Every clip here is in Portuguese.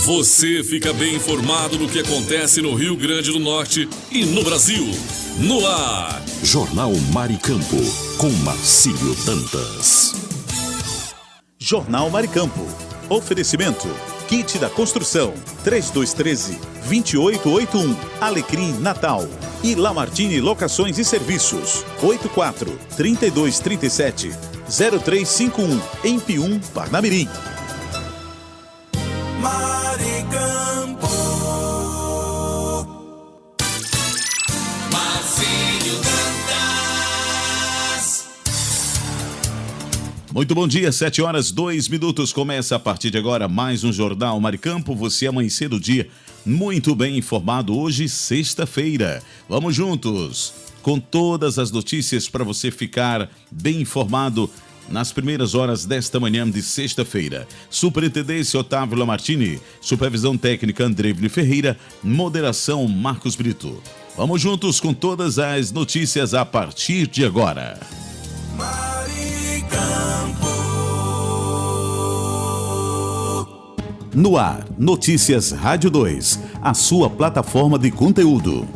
Você fica bem informado do que acontece no Rio Grande do Norte e no Brasil. No ar, Jornal Maricampo, com Marcílio Dantas. Jornal Maricampo. Oferecimento. Kit da Construção. 3213-2881. Alecrim Natal. E Lamartine Locações e Serviços. 84-3237-0351. Em Pium, Parnamirim. Maricampo. Marcílio Dantas. Muito bom dia, 7h02. Começa a partir de agora mais um Jornal Maricampo. Você amanhecer do dia muito bem informado. Hoje, sexta-feira. Vamos juntos com todas as notícias para você ficar bem informado nas primeiras horas desta manhã de sexta-feira. Superintendência Otávio Lamartine, supervisão técnica Andreville Ferreira, moderação Marcos Brito. Vamos juntos com todas as notícias a partir de agora. No ar, Notícias Rádio 2, a sua plataforma de conteúdo.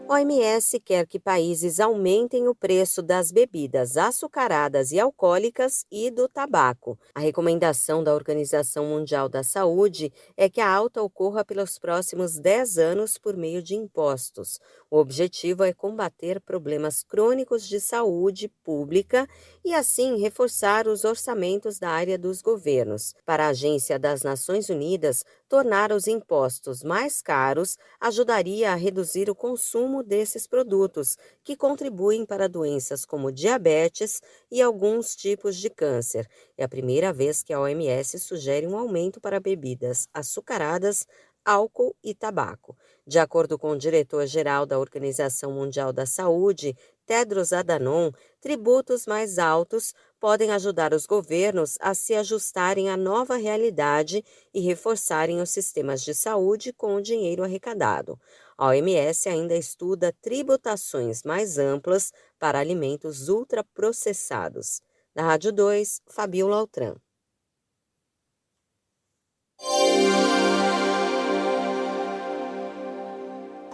A OMS quer que países aumentem o preço das bebidas açucaradas e alcoólicas e do tabaco. A recomendação da Organização Mundial da Saúde é que a alta ocorra pelos próximos 10 anos por meio de impostos. O objetivo é combater problemas crônicos de saúde pública e, assim, reforçar os orçamentos da área dos governos. Para a Agência das Nações Unidas, tornar os impostos mais caros ajudaria a reduzir o consumo desses produtos, que contribuem para doenças como diabetes e alguns tipos de câncer. É a primeira vez que a OMS sugere um aumento para bebidas açucaradas, álcool e tabaco. De acordo com o diretor-geral da Organização Mundial da Saúde, Tedros Adhanom, tributos mais altos podem ajudar os governos a se ajustarem à nova realidade e reforçarem os sistemas de saúde com o dinheiro arrecadado. A OMS ainda estuda tributações mais amplas para alimentos ultraprocessados. Da Rádio 2, Fabiola Altran.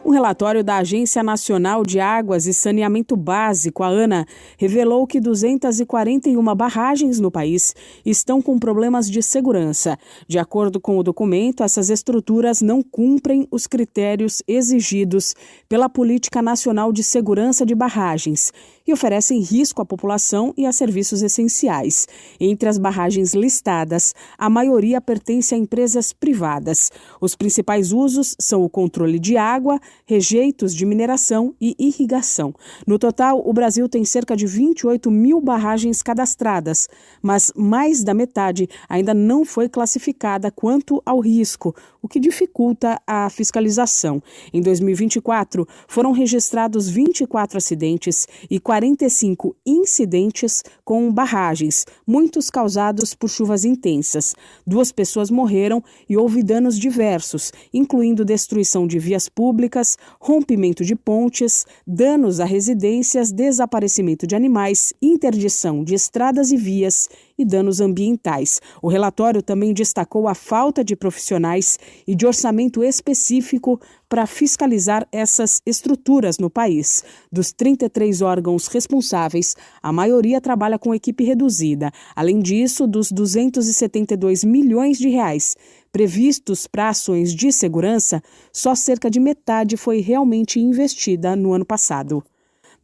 Um relatório da Agência Nacional de Águas e Saneamento Básico, a ANA, revelou que 241 barragens no país estão com problemas de segurança. De acordo com o documento, essas estruturas não cumprem os critérios exigidos pela Política Nacional de Segurança de Barragens e oferecem risco à população e a serviços essenciais. Entre as barragens listadas, a maioria pertence a empresas privadas. Os principais usos são o controle de água, rejeitos de mineração e irrigação. No total, o Brasil tem cerca de 28 mil barragens cadastradas, mas mais da metade ainda não foi classificada quanto ao risco, o que dificulta a fiscalização. Em 2024, foram registrados 24 acidentes e 45 incidentes com barragens, muitos causados por chuvas intensas. 2 pessoas morreram e houve danos diversos, incluindo destruição de vias públicas, rompimento de pontes, danos a residências, desaparecimento de animais, interdição de estradas e vias e danos ambientais. O relatório também destacou a falta de profissionais e de orçamento específico para fiscalizar essas estruturas no país. Dos 33 órgãos responsáveis, a maioria trabalha com equipe reduzida. Além disso, dos 272 milhões de reais previstos para ações de segurança, só cerca de metade foi realmente investida no ano passado.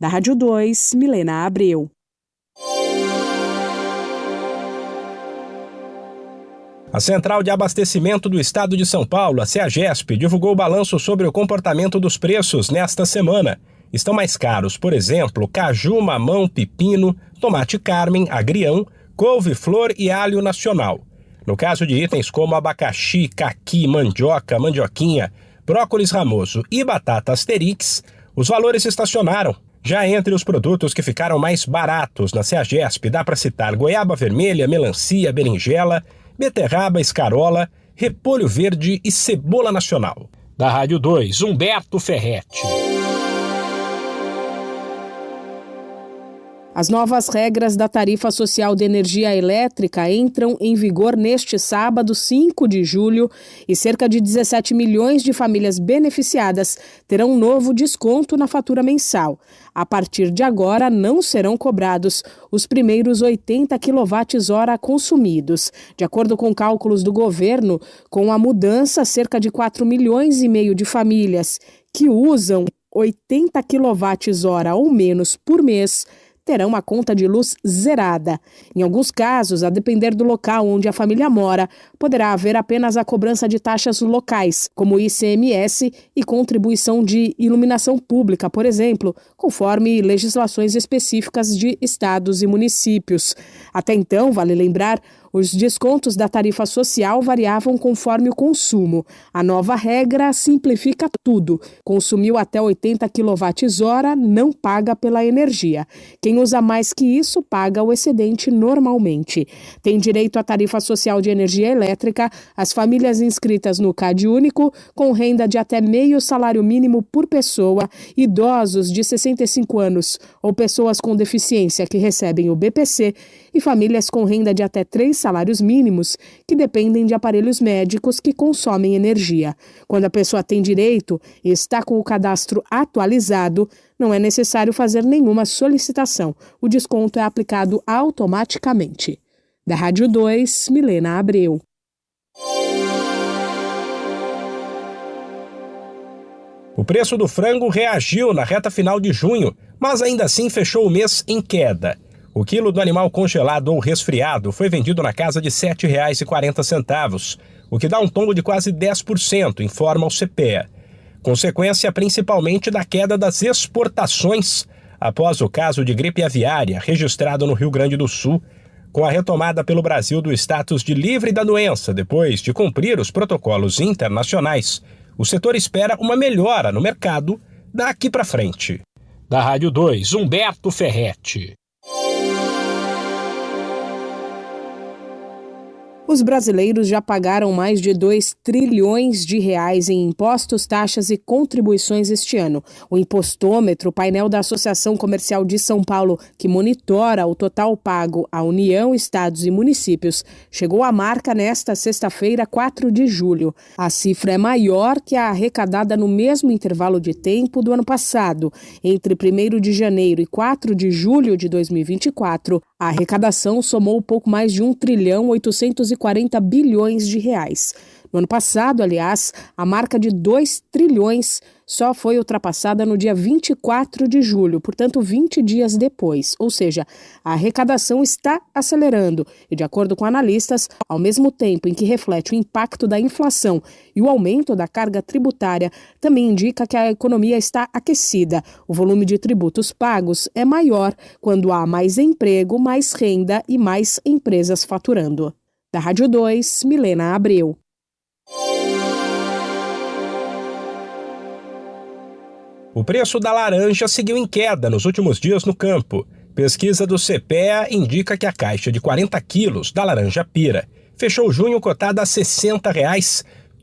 Da Rádio 2, Milena Abreu. A Central de Abastecimento do Estado de São Paulo, a CEAGESP, divulgou o balanço sobre o comportamento dos preços nesta semana. Estão mais caros, por exemplo, caju, mamão, pepino, tomate carmen, agrião, couve-flor e alho nacional. No caso de itens como abacaxi, caqui, mandioca, mandioquinha, brócolis ramoso e batata asterix, os valores estacionaram. Já entre os produtos que ficaram mais baratos na CEAGESP, dá para citar goiaba vermelha, melancia, berinjela, beterraba, escarola, repolho verde e cebola nacional. Da Rádio 2, Humberto Ferretti. As novas regras da tarifa social de energia elétrica entram em vigor neste sábado, 5 de julho, e cerca de 17 milhões de famílias beneficiadas terão um novo desconto na fatura mensal. A partir de agora, não serão cobrados os primeiros 80 kWh consumidos. De acordo com cálculos do governo, com a mudança, cerca de 4,5 milhões de famílias que usam 80 kWh ou menos por mês terão uma conta de luz zerada. Em alguns casos, a depender do local onde a família mora, poderá haver apenas a cobrança de taxas locais, como ICMS e contribuição de iluminação pública, por exemplo, conforme legislações específicas de estados e municípios. Até então, vale lembrar, os descontos da tarifa social variavam conforme o consumo. A nova regra simplifica tudo. Consumiu até 80 kWh, não paga pela energia. Quem usa mais que isso, paga o excedente normalmente. Tem direito à tarifa social de energia elétrica as famílias inscritas no CadÚnico, com renda de até meio salário mínimo por pessoa, idosos de 65 anos ou pessoas com deficiência que recebem o BPC e famílias com renda de até 3 salários mínimos que dependem de aparelhos médicos que consomem energia. Quando a pessoa tem direito e está com o cadastro atualizado, não é necessário fazer nenhuma solicitação. O desconto é aplicado automaticamente. Da Rádio 2, Milena Abreu. O preço do frango reagiu na reta final de junho, mas ainda assim fechou o mês em queda. O quilo do animal congelado ou resfriado foi vendido na casa de R$ 7,40, o que dá um tombo de quase 10%, informa o CPEA. Consequência principalmente da queda das exportações após o caso de gripe aviária registrado no Rio Grande do Sul, com a retomada pelo Brasil do status de livre da doença depois de cumprir os protocolos internacionais. O setor espera uma melhora no mercado daqui para frente. Da Rádio 2, Humberto Ferretti. Os brasileiros já pagaram mais de 2 trilhões de reais em impostos, taxas e contribuições este ano. O Impostômetro, painel da Associação Comercial de São Paulo, que monitora o total pago à União, estados e municípios, chegou à marca nesta sexta-feira, 4 de julho. A cifra é maior que a arrecadada no mesmo intervalo de tempo do ano passado. Entre 1º de janeiro e 4 de julho de 2024, a arrecadação somou pouco mais de 1 trilhão 840 bilhões de reais. No ano passado, aliás, a marca de 2 trilhões só foi ultrapassada no dia 24 de julho, portanto 20 dias depois. Ou seja, a arrecadação está acelerando e, de acordo com analistas, ao mesmo tempo em que reflete o impacto da inflação e o aumento da carga tributária, também indica que a economia está aquecida. O volume de tributos pagos é maior quando há mais emprego, mais renda e mais empresas faturando. Da Rádio 2, Milena Abreu. O preço da laranja seguiu em queda nos últimos dias no campo. Pesquisa do CPEA indica que a caixa de 40 quilos da laranja pira fechou junho cotada a R$ 60,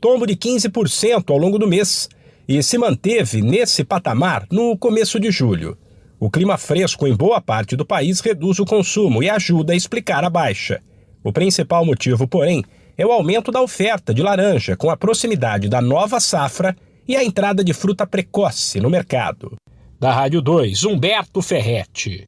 tombo de 15% ao longo do mês, e se manteve nesse patamar no começo de julho. O clima fresco em boa parte do país reduz o consumo e ajuda a explicar a baixa. O principal motivo, porém, é o aumento da oferta de laranja com a proximidade da nova safra e a entrada de fruta precoce no mercado. Da Rádio 2, Humberto Ferretti.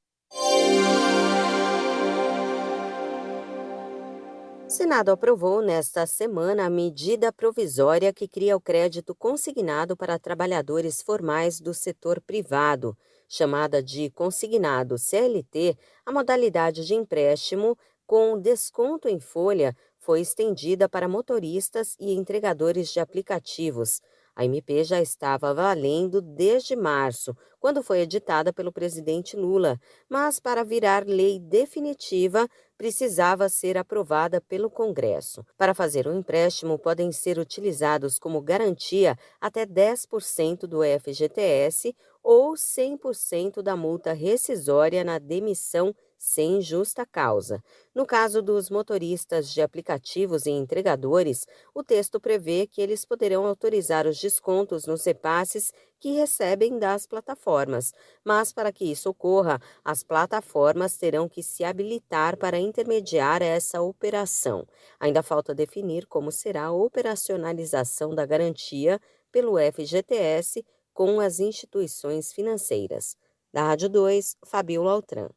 O Senado aprovou nesta semana a medida provisória que cria o crédito consignado para trabalhadores formais do setor privado. Chamada de consignado CLT, a modalidade de empréstimo com desconto em folha foi estendida para motoristas e entregadores de aplicativos. A MP já estava valendo desde março, quando foi editada pelo presidente Lula, mas para virar lei definitiva, precisava ser aprovada pelo Congresso. Para fazer um empréstimo, podem ser utilizados como garantia até 10% do FGTS ou 100% da multa rescisória na demissão sem justa causa. No caso dos motoristas de aplicativos e entregadores, o texto prevê que eles poderão autorizar os descontos nos repasses que recebem das plataformas. Mas, para que isso ocorra, as plataformas terão que se habilitar para intermediar essa operação. Ainda falta definir como será a operacionalização da garantia pelo FGTS com as instituições financeiras. Da Rádio 2, Fabiola Altran.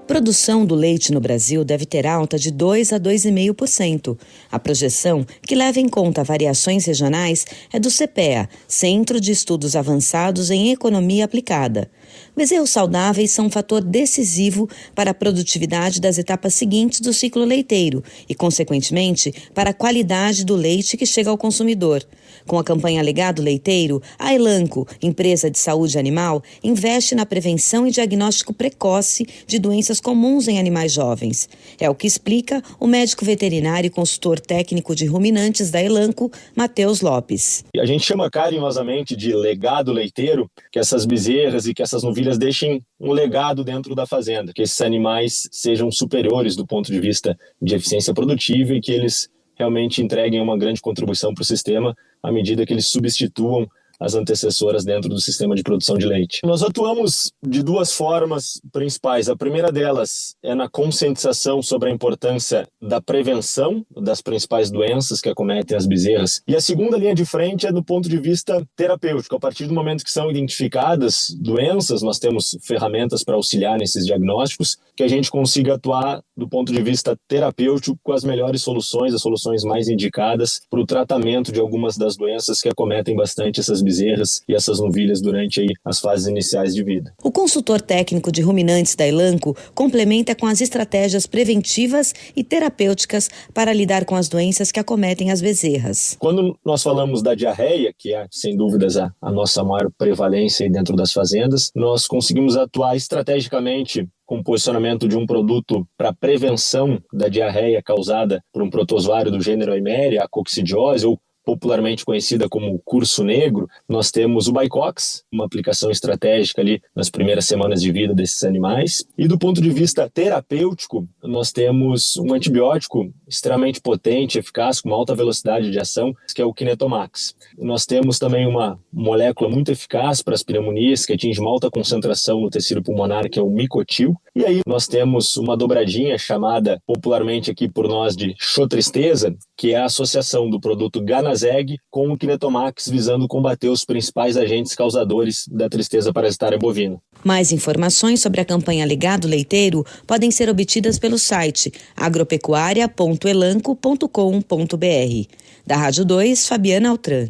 Produção do leite no Brasil deve ter alta de 2 a 2,5%. A projeção, que leva em conta variações regionais, é do CPEA, Centro de Estudos Avançados em Economia Aplicada. Bezerros saudáveis são um fator decisivo para a produtividade das etapas seguintes do ciclo leiteiro e, consequentemente, para a qualidade do leite que chega ao consumidor. Com a campanha Legado Leiteiro, a Elanco, empresa de saúde animal, investe na prevenção e diagnóstico precoce de doenças comuns em animais jovens. É o que explica o médico veterinário e consultor técnico de ruminantes da Elanco, Matheus Lopes. A gente chama carinhosamente de legado leiteiro, que essas bezerras e que essas novilhas deixem um legado dentro da fazenda, que esses animais sejam superiores do ponto de vista de eficiência produtiva e que eles realmente entreguem uma grande contribuição para o sistema à medida que eles substituam as antecessoras dentro do sistema de produção de leite. Nós atuamos de duas formas principais. A primeira delas é na conscientização sobre a importância da prevenção das principais doenças que acometem as bezerras. E a segunda linha de frente é do ponto de vista terapêutico. A partir do momento que são identificadas doenças, nós temos ferramentas para auxiliar nesses diagnósticos, que a gente consiga atuar do ponto de vista terapêutico com as melhores soluções, as soluções mais indicadas para o tratamento de algumas das doenças que acometem bastante essas bezerras e essas novilhas durante aí as fases iniciais de vida. O consultor técnico de ruminantes da Elanco complementa com as estratégias preventivas e terapêuticas para lidar com as doenças que acometem as bezerras. Quando nós falamos da diarreia, que é sem dúvidas a nossa maior prevalência aí dentro das fazendas, nós conseguimos atuar estrategicamente com o posicionamento de um produto para prevenção da diarreia causada por um protozoário do gênero Eimeria, a coccidiose, ou popularmente conhecida como curso negro. Nós temos o Bicox, uma aplicação estratégica ali nas primeiras semanas de vida desses animais. E do ponto de vista terapêutico, nós temos um antibiótico extremamente potente, eficaz, com uma alta velocidade de ação, que é o Kinetomax. Nós temos também uma molécula muito eficaz para as pneumonias, que atinge uma alta concentração no tecido pulmonar, que é o Micotil. E aí nós temos uma dobradinha chamada popularmente aqui por nós de Xotristeza, que é a associação do produto Ganazeg com o Kinetomax, visando combater os principais agentes causadores da tristeza parasitária bovina. Mais informações sobre a campanha Legado Leiteiro podem ser obtidas pelo site agropecuaria.elanco.com.br. Da Rádio 2, Fabiana Altran.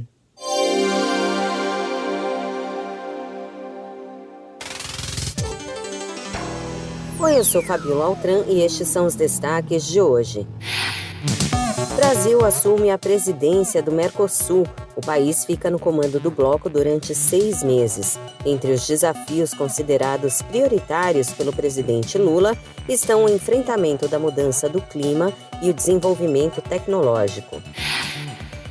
Oi, eu sou Fabiola Altran e estes são os destaques de hoje. Brasil assume a presidência do Mercosul. O país fica no comando do bloco durante 6 meses. Entre os desafios considerados prioritários pelo presidente Lula estão o enfrentamento da mudança do clima e o desenvolvimento tecnológico.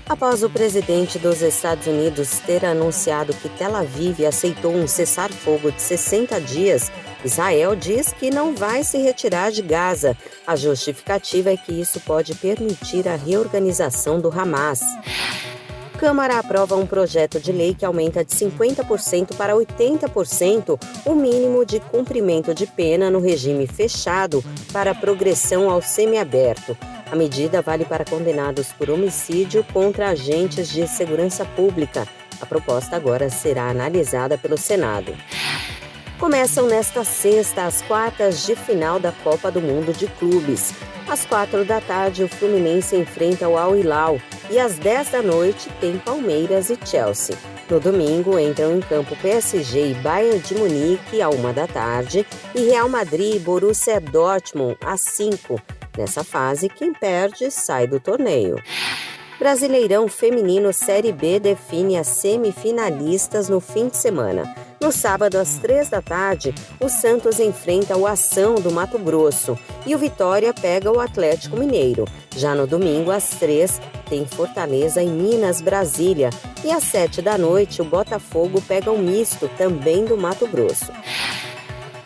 Após o presidente dos Estados Unidos ter anunciado que Tel Aviv aceitou um cessar-fogo de 60 dias, Israel diz que não vai se retirar de Gaza. A justificativa é que isso pode permitir a reorganização do Hamas. Câmara aprova um projeto de lei que aumenta de 50% para 80% o mínimo de cumprimento de pena no regime fechado para progressão ao semiaberto. A medida vale para condenados por homicídio contra agentes de segurança pública. A proposta agora será analisada pelo Senado. Começam nesta sexta as quartas de final da Copa do Mundo de Clubes. Às 16h, o Fluminense enfrenta o Al Hilal e às 22h tem Palmeiras e Chelsea. No domingo, entram em campo PSG e Bayern de Munique às 13h e Real Madrid e Borussia Dortmund às 5h. Nessa fase, quem perde sai do torneio. Brasileirão Feminino Série B define as semifinalistas no fim de semana. No sábado, às 15h, o Santos enfrenta o Ação do Mato Grosso e o Vitória pega o Atlético Mineiro. Já no domingo, às 3h, tem Fortaleza e Minas, Brasília. E às 7h, o Botafogo pega um misto, também do Mato Grosso.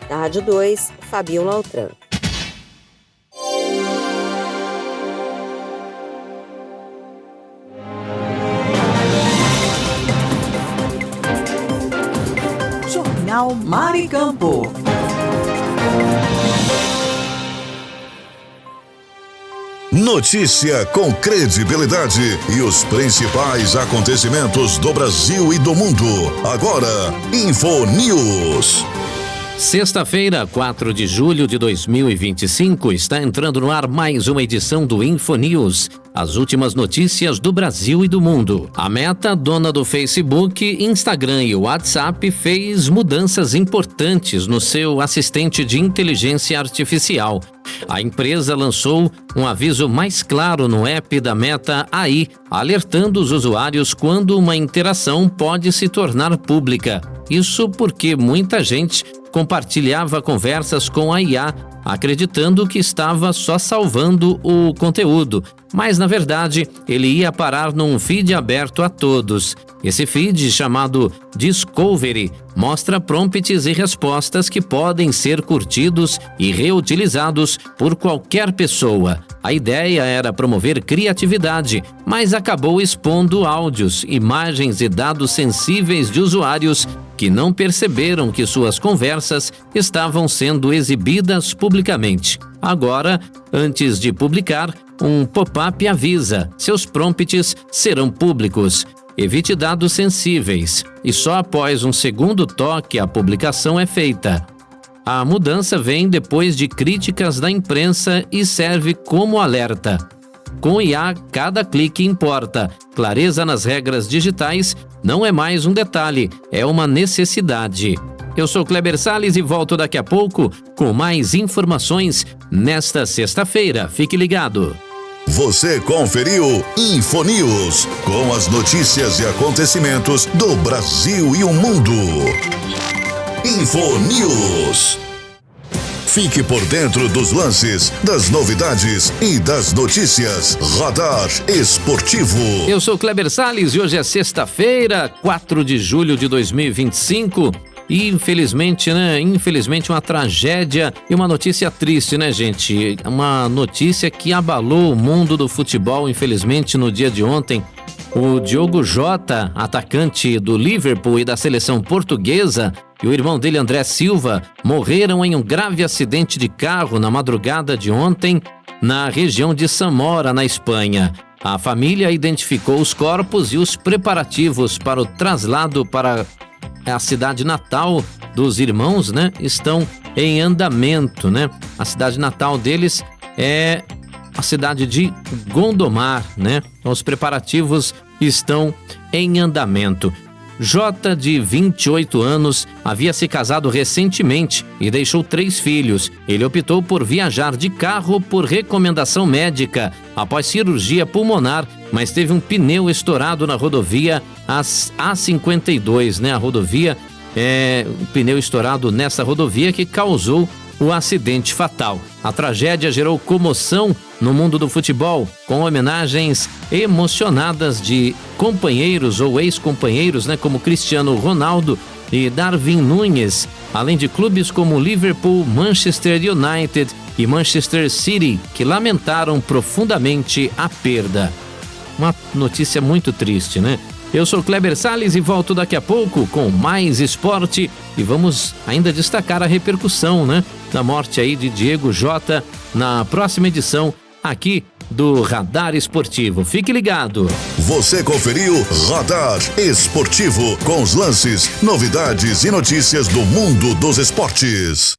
Da Rádio 2, Fabiola Altran. Jornal Maricampo. Notícia com credibilidade e os principais acontecimentos do Brasil e do mundo. Agora, Infonews. Sexta-feira, 4 de julho de 2025, está entrando no ar mais uma edição do Infonews. As últimas notícias do Brasil e do mundo. A Meta, dona do Facebook, Instagram e WhatsApp, fez mudanças importantes no seu assistente de inteligência artificial. A empresa lançou um aviso mais claro no app da Meta AI, alertando os usuários quando uma interação pode se tornar pública. Isso porque muita gente compartilhava conversas com a IA, acreditando que estava só salvando o conteúdo, mas na verdade ele ia parar num feed aberto a todos. Esse feed, chamado Discovery, mostra prompts e respostas que podem ser curtidos e reutilizados por qualquer pessoa. A ideia era promover criatividade, mas acabou expondo áudios, imagens e dados sensíveis de usuários que não perceberam que suas conversas estavam sendo exibidas publicamente. Agora, antes de publicar, um pop-up avisa: seus prompts serão públicos. Evite dados sensíveis, e só após um segundo toque a publicação é feita. A mudança vem depois de críticas da imprensa e serve como alerta. Com IA, cada clique importa. Clareza nas regras digitais não é mais um detalhe, é uma necessidade. Eu sou Kleber Salles e volto daqui a pouco com mais informações nesta sexta-feira. Fique ligado. Você conferiu Infonews, com as notícias e acontecimentos do Brasil e o mundo. Infonews. Fique por dentro dos lances, das novidades e das notícias. Radar Esportivo. Eu sou Kleber Salles e hoje é sexta-feira, 4 de julho de 2025. E infelizmente, uma tragédia e uma notícia triste, né, gente? Uma notícia que abalou o mundo do futebol, infelizmente, no dia de ontem. O Diogo Jota, atacante do Liverpool e da seleção portuguesa, e o irmão dele, André Silva, morreram em um grave acidente de carro na madrugada de ontem, na região de Samora, na Espanha. A família identificou os corpos e os preparativos para o traslado para a cidade natal dos irmãos, estão em andamento, A cidade natal deles é a cidade de Gondomar, Então, os preparativos estão em andamento. Jota, de 28 anos, havia se casado recentemente e deixou 3 filhos. Ele optou por viajar de carro por recomendação médica após cirurgia pulmonar, mas teve um pneu estourado na rodovia A52, A rodovia um pneu estourado nessa rodovia que causou o acidente fatal. A tragédia gerou comoção no mundo do futebol, com homenagens emocionadas de companheiros ou ex-companheiros, como Cristiano Ronaldo e Darwin Núñez, além de clubes como Liverpool, Manchester United e Manchester City, que lamentaram profundamente a perda. Uma notícia muito triste, Eu sou Kleber Salles e volto daqui a pouco com mais esporte e vamos ainda destacar a repercussão, da morte aí de Diogo Jota na próxima edição aqui do Radar Esportivo. Fique ligado. Você conferiu Radar Esportivo, com os lances, novidades e notícias do mundo dos esportes.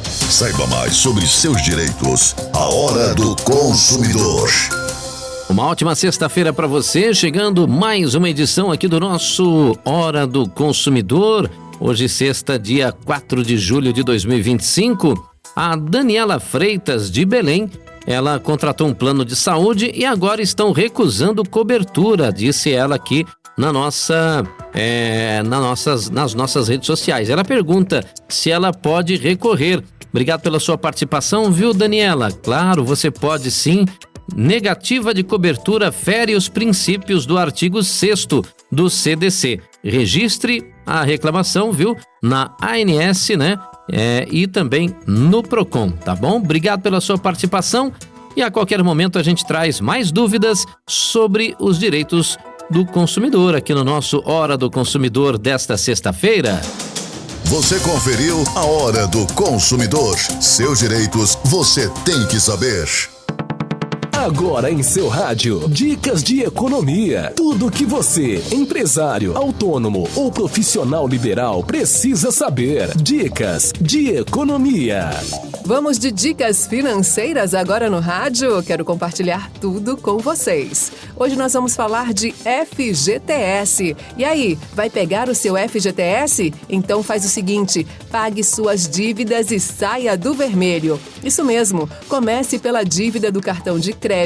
Saiba mais sobre seus direitos. A Hora do Consumidor. Uma ótima sexta-feira para você, chegando mais uma edição aqui do nosso Hora do Consumidor. Hoje, sexta, dia 4 de julho de 2025. A Daniela Freitas, de Belém, ela contratou um plano de saúde e agora estão recusando cobertura, disse ela aqui nas nossas redes sociais. Ela pergunta se ela pode recorrer. Obrigado pela sua participação, viu, Daniela? Claro, você pode sim negativa de cobertura fere os princípios do artigo 6º do CDC. Registre a reclamação, viu? Na ANS, né? E também no Procon, tá bom? Obrigado pela sua participação e a qualquer momento a gente traz mais dúvidas sobre os direitos do consumidor aqui no nosso Hora do Consumidor desta sexta-feira. Você conferiu a Hora do Consumidor. Seus direitos você tem que saber. Agora em seu rádio, dicas de economia. Tudo que você, empresário, autônomo ou profissional liberal, precisa saber. Dicas de economia. Vamos de dicas financeiras agora no rádio. Quero compartilhar tudo com vocês. Hoje nós vamos falar de FGTS. E aí, vai pegar o seu FGTS? Então faz o seguinte, pague suas dívidas e saia do vermelho. Isso mesmo, comece pela dívida do cartão de crédito,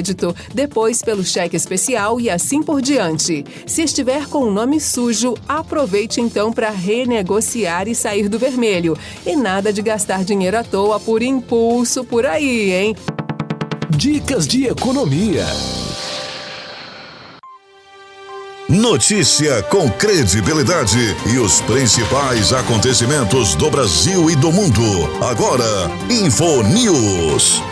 depois pelo cheque especial e assim por diante. Se estiver com o nome sujo, aproveite então para renegociar e sair do vermelho. E nada de gastar dinheiro à toa por impulso por aí, hein? Dicas de economia. Notícia com credibilidade e os principais acontecimentos do Brasil e do mundo. Agora, InfoNews.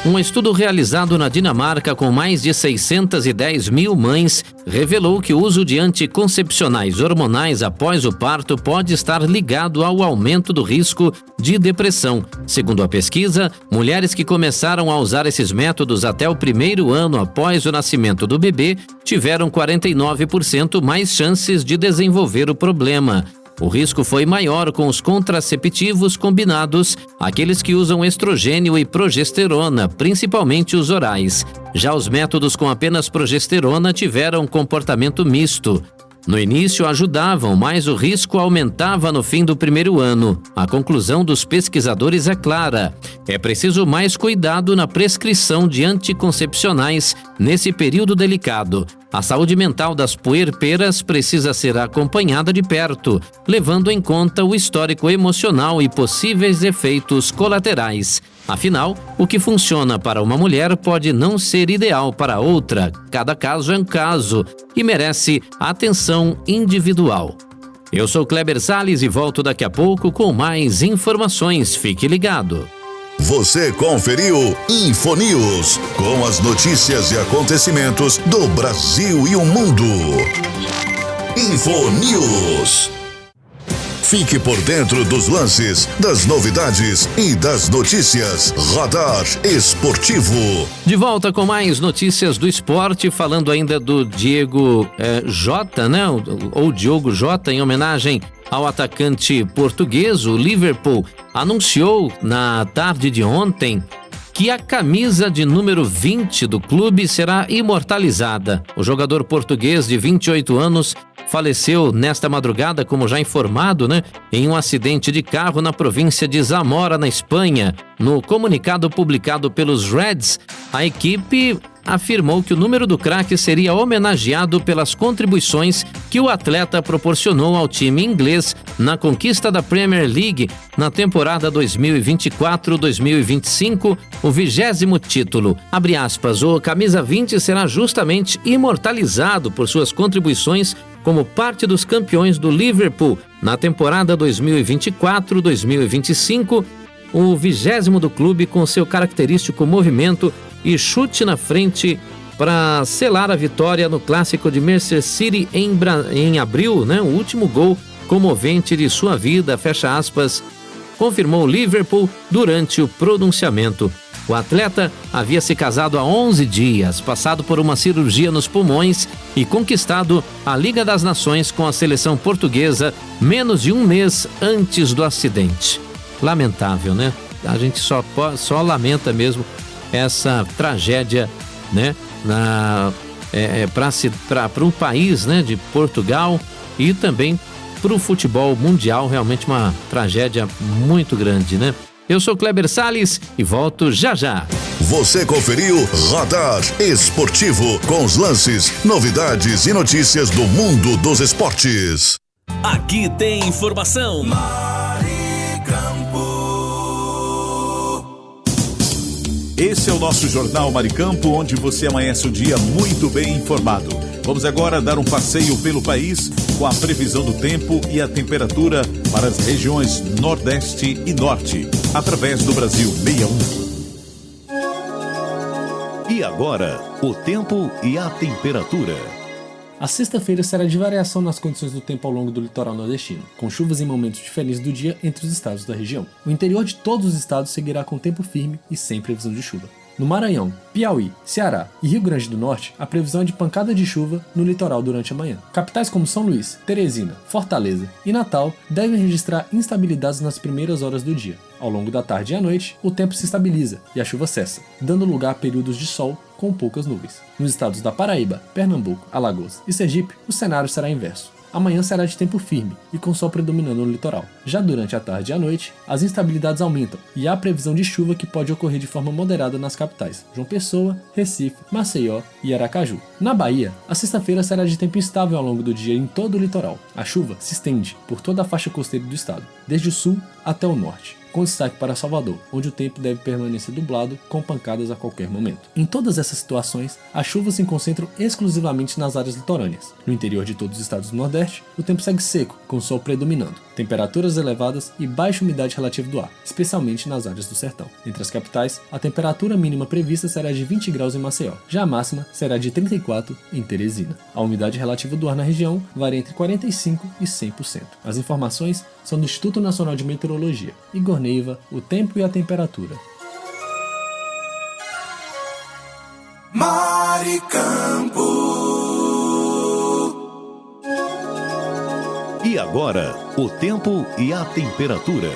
Um estudo realizado na Dinamarca com mais de 610 mil mães revelou que o uso de anticoncepcionais hormonais após o parto pode estar ligado ao aumento do risco de depressão. Segundo a pesquisa, mulheres que começaram a usar esses métodos até o primeiro ano após o nascimento do bebê tiveram 49% mais chances de desenvolver o problema. O risco foi maior com os contraceptivos combinados, aqueles que usam estrogênio e progesterona, principalmente os orais. Já os métodos com apenas progesterona tiveram comportamento misto. No início ajudavam, mas o risco aumentava no fim do primeiro ano. A conclusão dos pesquisadores é clara. É preciso mais cuidado na prescrição de anticoncepcionais nesse período delicado. A saúde mental das puerperas precisa ser acompanhada de perto, levando em conta o histórico emocional e possíveis efeitos colaterais. Afinal, o que funciona para uma mulher pode não ser ideal para outra. Cada caso é um caso e merece atenção individual. Eu sou Kleber Salles e volto daqui a pouco com mais informações. Fique ligado. Você conferiu InfoNews, com as notícias e acontecimentos do Brasil e o mundo. InfoNews. Fique por dentro dos lances, das novidades e das notícias. Radar Esportivo. De volta com mais notícias do esporte, falando ainda do Diego Jota, né? Ou Diogo Jota, em homenagem ao atacante português. O Liverpool anunciou na tarde de ontem que a camisa de número 20 do clube será imortalizada. O jogador português de 28 anos faleceu nesta madrugada, como já informado, né, em um acidente de carro na província de Zamora, na Espanha. No comunicado publicado pelos Reds, a equipe afirmou que o número do craque seria homenageado pelas contribuições que o atleta proporcionou ao time inglês na conquista da Premier League na temporada 2024-2025, o 20º título. Abre aspas, o camisa 20 será justamente imortalizado por suas contribuições como parte dos campeões do Liverpool na temporada 2024-2025, o 20º do clube com seu característico movimento e chute na frente para selar a vitória no clássico de Manchester City em abril, né? O último gol comovente de sua vida, fecha aspas, confirmou o Liverpool durante o pronunciamento. O atleta havia se casado há 11 dias, passado por uma cirurgia nos pulmões e conquistado a Liga das Nações com a seleção portuguesa menos de um mês antes do acidente. Lamentável, né? A gente só lamenta mesmo essa tragédia, né? Para o país, né? De Portugal e também para o futebol mundial, realmente uma tragédia muito grande, né? Eu sou Kleber Salles e volto já já. Você conferiu Radar Esportivo com os lances, novidades e notícias do mundo dos esportes. Aqui tem informação. Esse é o nosso Jornal Maricampo, onde você amanhece o dia muito bem informado. Vamos agora dar um passeio pelo país com a previsão do tempo e a temperatura para as regiões Nordeste e Norte, através do Brasil 61. E agora, o tempo e a temperatura. A sexta-feira será de variação nas condições do tempo ao longo do litoral nordestino, com chuvas em momentos diferentes do dia entre os estados da região. O interior de todos os estados seguirá com tempo firme e sem previsão de chuva. No Maranhão, Piauí, Ceará e Rio Grande do Norte, a previsão é de pancada de chuva no litoral durante a manhã. Capitais como São Luís, Teresina, Fortaleza e Natal devem registrar instabilidades nas primeiras horas do dia. Ao longo da tarde e à noite, o tempo se estabiliza e a chuva cessa, dando lugar a períodos de sol com poucas nuvens. Nos estados da Paraíba, Pernambuco, Alagoas e Sergipe, o cenário será inverso. Amanhã será de tempo firme e com sol predominando no litoral. Já durante a tarde e a noite, as instabilidades aumentam e há previsão de chuva que pode ocorrer de forma moderada nas capitais João Pessoa, Recife, Maceió e Aracaju. Na Bahia, a sexta-feira será de tempo instável ao longo do dia em todo o litoral. A chuva se estende por toda a faixa costeira do estado, desde o sul até o norte, com destaque para Salvador, onde o tempo deve permanecer nublado com pancadas a qualquer momento. Em todas essas situações, as chuvas se concentram exclusivamente nas áreas litorâneas. No interior de todos os estados do Nordeste, o tempo segue seco, com o sol predominando, temperaturas elevadas e baixa umidade relativa do ar, especialmente nas áreas do sertão. Entre as capitais, a temperatura mínima prevista será de 20 graus em Maceió, já a máxima será de 34 em Teresina. A umidade relativa do ar na região varia entre 45% e 100%. As informações são do Instituto Nacional de Meteorologia. Igor Neiva, o tempo e a temperatura. Maricampo. E agora, o tempo e a temperatura.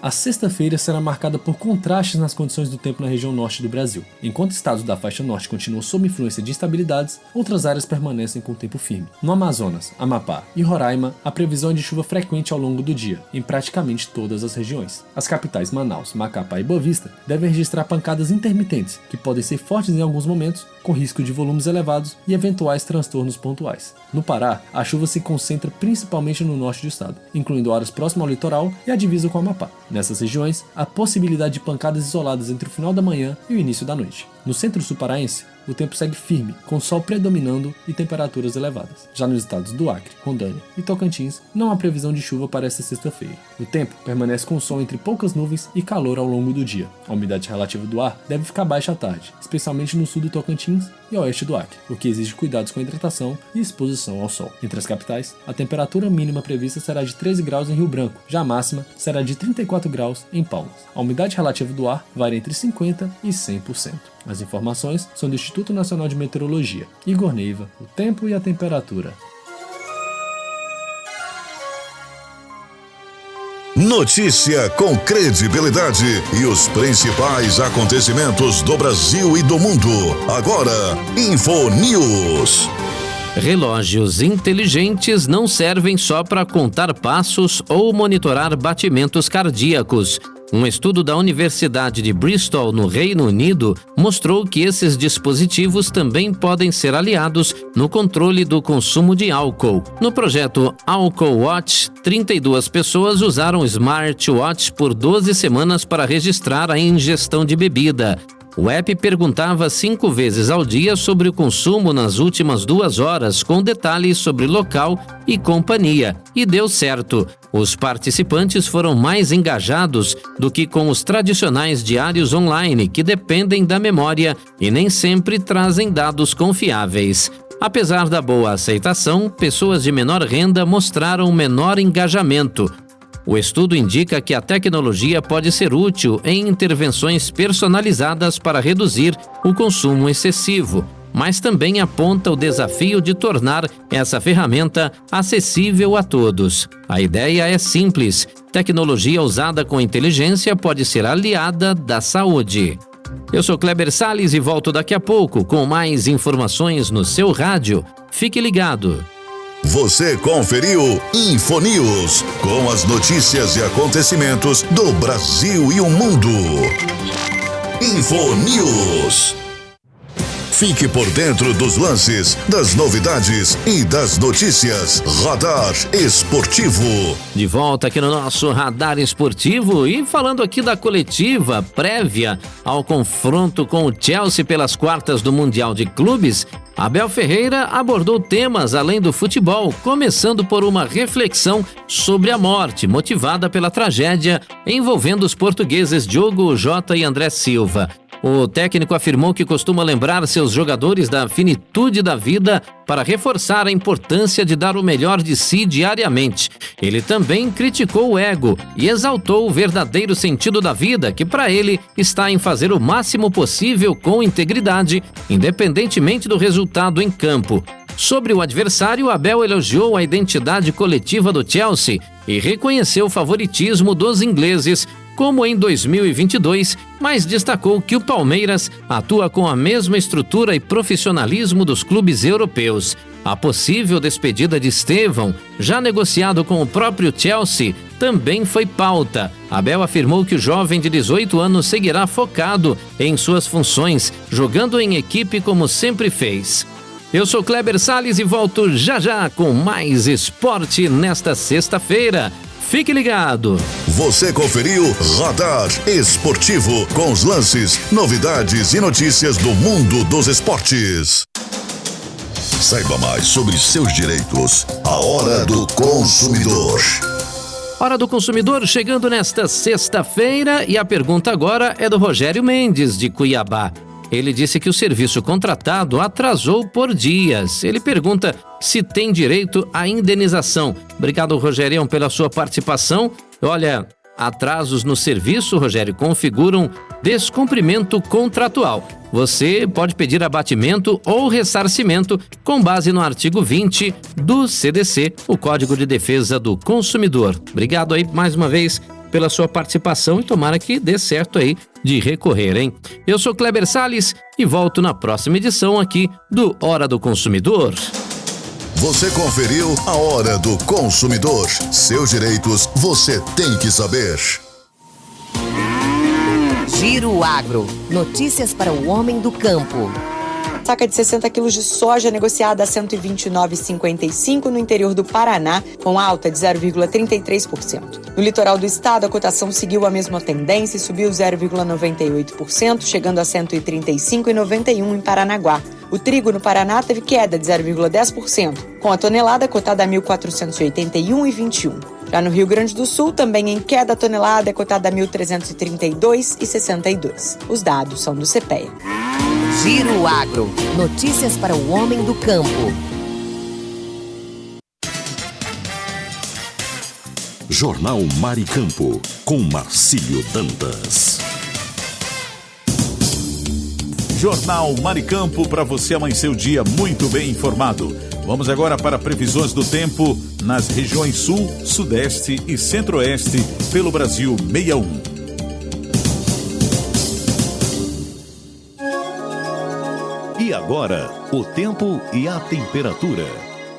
A sexta-feira será marcada por contrastes nas condições do tempo na região norte do Brasil. Enquanto estados da faixa norte continuam sob influência de instabilidades, outras áreas permanecem com tempo firme. No Amazonas, Amapá e Roraima, a previsão é de chuva frequente ao longo do dia, em praticamente todas as regiões. As capitais Manaus, Macapá e Boa Vista devem registrar pancadas intermitentes, que podem ser fortes em alguns momentos, com risco de volumes elevados e eventuais transtornos pontuais. No Pará, a chuva se concentra principalmente no norte do estado, incluindo áreas próximas ao litoral e a divisa com o Amapá. Nessas regiões, há possibilidade de pancadas isoladas entre o final da manhã e o início da noite. No centro-sul paraense, o tempo segue firme, com sol predominando e temperaturas elevadas. Já nos estados do Acre, Rondônia e Tocantins, não há previsão de chuva para esta sexta-feira. O tempo permanece com sol entre poucas nuvens e calor ao longo do dia. A umidade relativa do ar deve ficar baixa à tarde, especialmente no sul do Tocantins e oeste do Acre, o que exige cuidados com a hidratação e exposição ao sol. Entre as capitais, a temperatura mínima prevista será de 13 graus em Rio Branco, já a máxima será de 34 graus em Palmas. A umidade relativa do ar varia entre 50% e 100%. As informações são do Instituto Nacional de Meteorologia. Igor Neiva, o tempo e a temperatura. Notícia com credibilidade e os principais acontecimentos do Brasil e do mundo. Agora, InfoNews. Relógios inteligentes não servem só para contar passos ou monitorar batimentos cardíacos. Um estudo da Universidade de Bristol, no Reino Unido, mostrou que esses dispositivos também podem ser aliados no controle do consumo de álcool. No projeto Alcohol Watch, 32 pessoas usaram o smartwatch por 12 semanas para registrar a ingestão de bebida. O app perguntava 5 vezes ao dia sobre o consumo nas últimas 2 horas, com detalhes sobre local e companhia, e deu certo. Os participantes foram mais engajados do que com os tradicionais diários online, que dependem da memória e nem sempre trazem dados confiáveis. Apesar da boa aceitação, pessoas de menor renda mostraram menor engajamento. O estudo indica que a tecnologia pode ser útil em intervenções personalizadas para reduzir o consumo excessivo, mas também aponta o desafio de tornar essa ferramenta acessível a todos. A ideia é simples: tecnologia usada com inteligência pode ser aliada da saúde. Eu sou Kleber Salles e volto daqui a pouco com mais informações no seu rádio. Fique ligado. Você conferiu InfoNews, com as notícias e acontecimentos do Brasil e o mundo. InfoNews. Fique por dentro dos lances, das novidades e das notícias. Radar Esportivo. De volta aqui no nosso Radar Esportivo e falando aqui da coletiva prévia ao confronto com o Chelsea pelas quartas do Mundial de Clubes, Abel Ferreira abordou temas além do futebol, começando por uma reflexão sobre a morte, motivada pela tragédia envolvendo os portugueses Diogo Jota e André Silva. O técnico afirmou que costuma lembrar seus jogadores da finitude da vida para reforçar a importância de dar o melhor de si diariamente. Ele também criticou o ego e exaltou o verdadeiro sentido da vida, que para ele está em fazer o máximo possível com integridade, independentemente do resultado em campo. Sobre o adversário, Abel elogiou a identidade coletiva do Chelsea e reconheceu o favoritismo dos ingleses, como em 2022, mas destacou que o Palmeiras atua com a mesma estrutura e profissionalismo dos clubes europeus. A possível despedida de Estevão, já negociado com o próprio Chelsea, também foi pauta. Abel afirmou que o jovem de 18 anos seguirá focado em suas funções, jogando em equipe como sempre fez. Eu sou Kleber Salles e volto já com mais esporte nesta sexta-feira. Fique ligado. Você conferiu Radar Esportivo com os lances, novidades e notícias do mundo dos esportes. Saiba mais sobre seus direitos. A Hora do Consumidor. Hora do Consumidor chegando nesta sexta-feira e a pergunta agora é do Rogério Mendes, de Cuiabá. Ele disse que o serviço contratado atrasou por dias. Ele pergunta se tem direito à indenização. Obrigado, Rogério, pela sua participação. Olha, atrasos no serviço, Rogério, configuram descumprimento contratual. Você pode pedir abatimento ou ressarcimento com base no artigo 20 do CDC, o Código de Defesa do Consumidor. Obrigado aí mais uma vez pela sua participação e tomara que dê certo aí de recorrer, hein? Eu sou Kleber Salles e volto na próxima edição aqui do Hora do Consumidor. Você conferiu a Hora do Consumidor. Seus direitos você tem que saber. Giro Agro. Notícias para o homem do campo. Saca de 60 quilos de soja negociada a R$ 129,55 no interior do Paraná, com alta de 0,33%. No litoral do estado, a cotação seguiu a mesma tendência e subiu 0,98%, chegando a R$ 135,91 em Paranaguá. O trigo no Paraná teve queda de 0,10%, com a tonelada cotada a R$ 1.481,21. Já no Rio Grande do Sul, também em queda, a tonelada é cotada a R$ 1.332,62. Os dados são do CPEA. Giro Agro. Notícias para o homem do campo. Jornal Maricampo, com Marcílio Dantas. Jornal Maricampo, para você amanhecer o dia muito bem informado. Vamos agora para previsões do tempo nas regiões Sul, Sudeste e Centro-Oeste pelo Brasil 61. E agora, o tempo e a temperatura.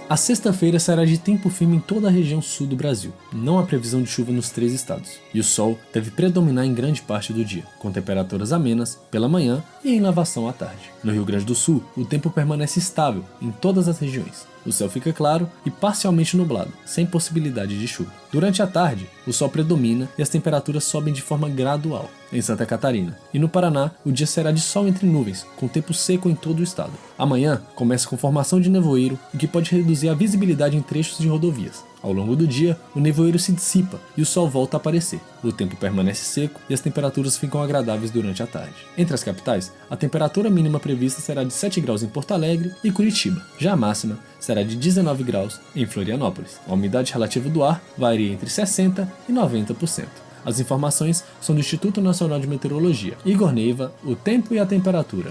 A sexta-feira será de tempo firme em toda a região sul do Brasil. Não há previsão de chuva nos 3 estados. E o sol deve predominar em grande parte do dia, com temperaturas amenas pela manhã e elevação à tarde. No Rio Grande do Sul, o tempo permanece estável em todas as regiões. O céu fica claro e parcialmente nublado, sem possibilidade de chuva. Durante a tarde, o sol predomina e as temperaturas sobem de forma gradual. Em Santa Catarina e no Paraná, o dia será de sol entre nuvens, com tempo seco em todo o estado. Amanhã começa com formação de nevoeiro, o que pode reduzir a visibilidade em trechos de rodovias. Ao longo do dia, o nevoeiro se dissipa e o sol volta a aparecer. O tempo permanece seco e as temperaturas ficam agradáveis durante a tarde. Entre as capitais, a temperatura mínima prevista será de 7 graus em Porto Alegre e Curitiba. Já a máxima será de 19 graus em Florianópolis. A umidade relativa do ar varia entre 60% e 90%. As informações são do Instituto Nacional de Meteorologia. Igor Neiva, o tempo e a temperatura.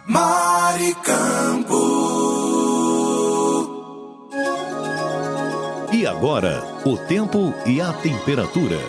Maricampo. E agora, o tempo e a temperatura.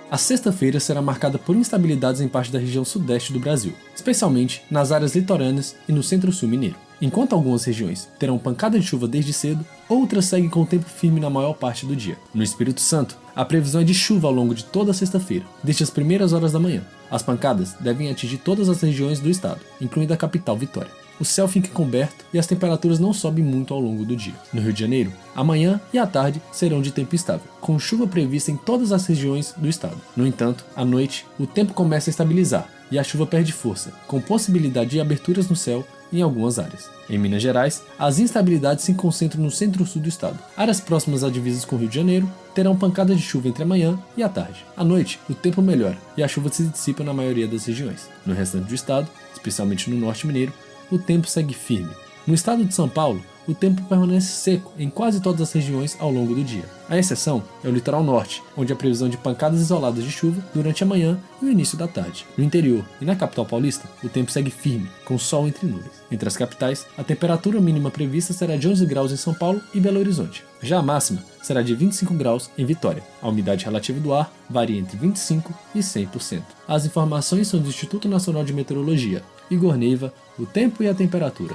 A sexta-feira será marcada por instabilidades em parte da região sudeste do Brasil, especialmente nas áreas litorâneas e no centro-sul mineiro. Enquanto algumas regiões terão pancada de chuva desde cedo, outras seguem com o tempo firme na maior parte do dia. No Espírito Santo, a previsão é de chuva ao longo de toda a sexta-feira, desde as primeiras horas da manhã. As pancadas devem atingir todas as regiões do estado, incluindo a capital Vitória. O céu fica encoberto e as temperaturas não sobem muito ao longo do dia. No Rio de Janeiro, a manhã e a tarde serão de tempo estável, com chuva prevista em todas as regiões do estado. No entanto, à noite, o tempo começa a estabilizar e a chuva perde força, com possibilidade de aberturas no céu em algumas áreas. Em Minas Gerais, as instabilidades se concentram no centro-sul do estado. Áreas próximas a divisas com o Rio de Janeiro terão pancadas de chuva entre a manhã e a tarde. À noite, o tempo melhora e a chuva se dissipa na maioria das regiões. No restante do estado, especialmente no norte mineiro, o tempo segue firme. No estado de São Paulo, o tempo permanece seco em quase todas as regiões ao longo do dia. A exceção é o litoral norte, onde há previsão de pancadas isoladas de chuva durante a manhã e o início da tarde. No interior e na capital paulista, o tempo segue firme, com sol entre nuvens. Entre as capitais, a temperatura mínima prevista será de 11 graus em São Paulo e Belo Horizonte. Já a máxima será de 25 graus em Vitória. A umidade relativa do ar varia entre 25% e 100%. As informações são do Instituto Nacional de Meteorologia. Igor Neiva, o tempo e a temperatura.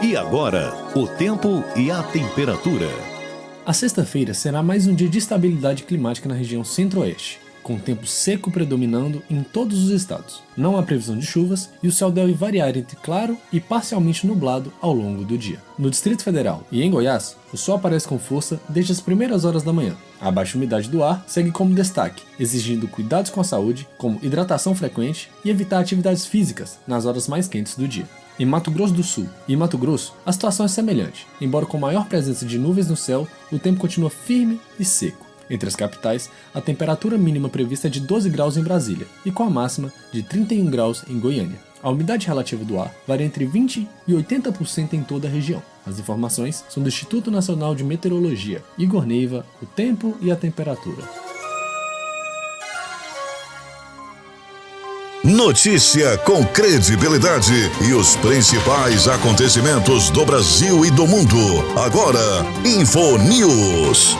E agora, o tempo e a temperatura. A sexta-feira será mais um dia de estabilidade climática na região centro-oeste, com tempo seco predominando em todos os estados. Não há previsão de chuvas e o céu deve variar entre claro e parcialmente nublado ao longo do dia. No Distrito Federal e em Goiás, o sol aparece com força desde as primeiras horas da manhã. A baixa umidade do ar segue como destaque, exigindo cuidados com a saúde, como hidratação frequente e evitar atividades físicas nas horas mais quentes do dia. Em Mato Grosso do Sul e Mato Grosso, a situação é semelhante. Embora com maior presença de nuvens no céu, o tempo continua firme e seco. Entre as capitais, a temperatura mínima prevista é de 12 graus em Brasília e com a máxima de 31 graus em Goiânia. A umidade relativa do ar varia entre 20% e 80% em toda a região. As informações são do Instituto Nacional de Meteorologia. Igor Neiva, o tempo e a temperatura. Notícia com credibilidade e os principais acontecimentos do Brasil e do mundo. Agora, InfoNews.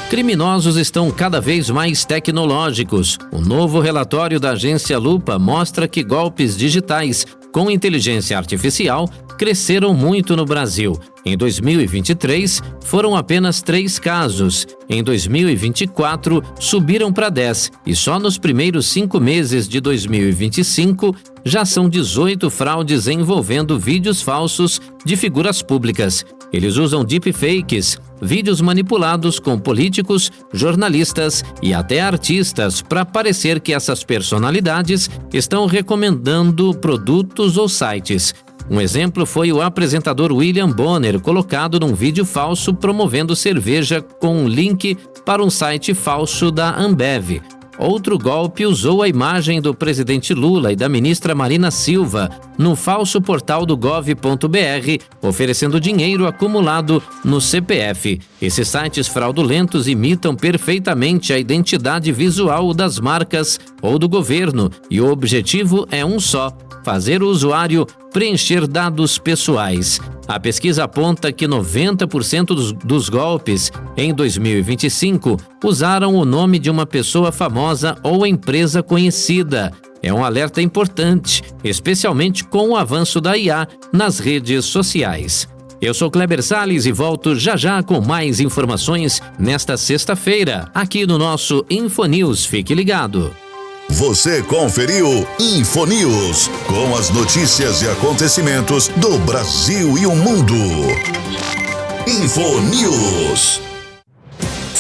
Criminosos estão cada vez mais tecnológicos. O novo relatório da agência Lupa mostra que golpes digitais com inteligência artificial cresceram muito no Brasil. Em 2023, foram apenas 3 casos. Em 2024, subiram para 10. E só nos primeiros 5 meses de 2025, já são 18 fraudes envolvendo vídeos falsos de figuras públicas. Eles usam deepfakes, vídeos manipulados com políticos, jornalistas e até artistas para parecer que essas personalidades estão recomendando produtos ou sites. Um exemplo foi o apresentador William Bonner, colocado num vídeo falso promovendo cerveja com um link para um site falso da Ambev. Outro golpe usou a imagem do presidente Lula e da ministra Marina Silva no falso portal do gov.br, oferecendo dinheiro acumulado no CPF. Esses sites fraudulentos imitam perfeitamente a identidade visual das marcas ou do governo, e o objetivo é um só: fazer o usuário preencher dados pessoais. A pesquisa aponta que 90% dos golpes em 2025 usaram o nome de uma pessoa famosa ou empresa conhecida. É um alerta importante, especialmente com o avanço da IA nas redes sociais. Eu sou Kleber Salles e volto já já com mais informações nesta sexta-feira, aqui no nosso InfoNews. Fique ligado. Você conferiu InfoNews, com as notícias e acontecimentos do Brasil e o mundo. InfoNews.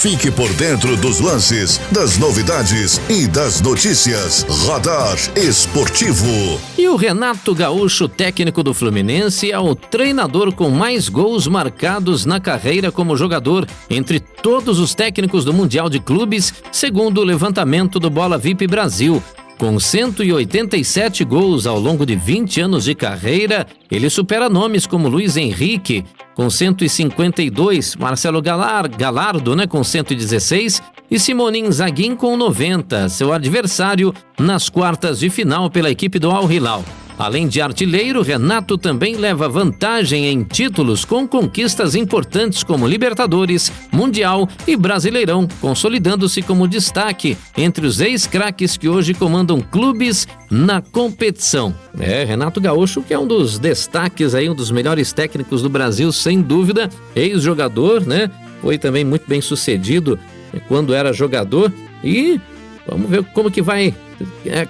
Fique por dentro dos lances, das novidades e das notícias. Radar Esportivo. E o Renato Gaúcho, técnico do Fluminense, é o treinador com mais gols marcados na carreira como jogador entre todos os técnicos do Mundial de Clubes, segundo o levantamento do Bola VIP Brasil. Com 187 gols ao longo de 20 anos de carreira, ele supera nomes como Luiz Henrique, com 152, Marcelo Gallardo, com 116, e Simonin Zaguin com 90, seu adversário nas quartas de final pela equipe do Al Hilal. Além de artilheiro, Renato também leva vantagem em títulos com conquistas importantes como Libertadores, Mundial e Brasileirão, consolidando-se como destaque entre os ex-craques que hoje comandam clubes na competição. Renato Gaúcho, que é um dos destaques aí, um dos melhores técnicos do Brasil, sem dúvida, ex-jogador, né? Foi também muito bem sucedido quando era jogador e vamos ver como que vai,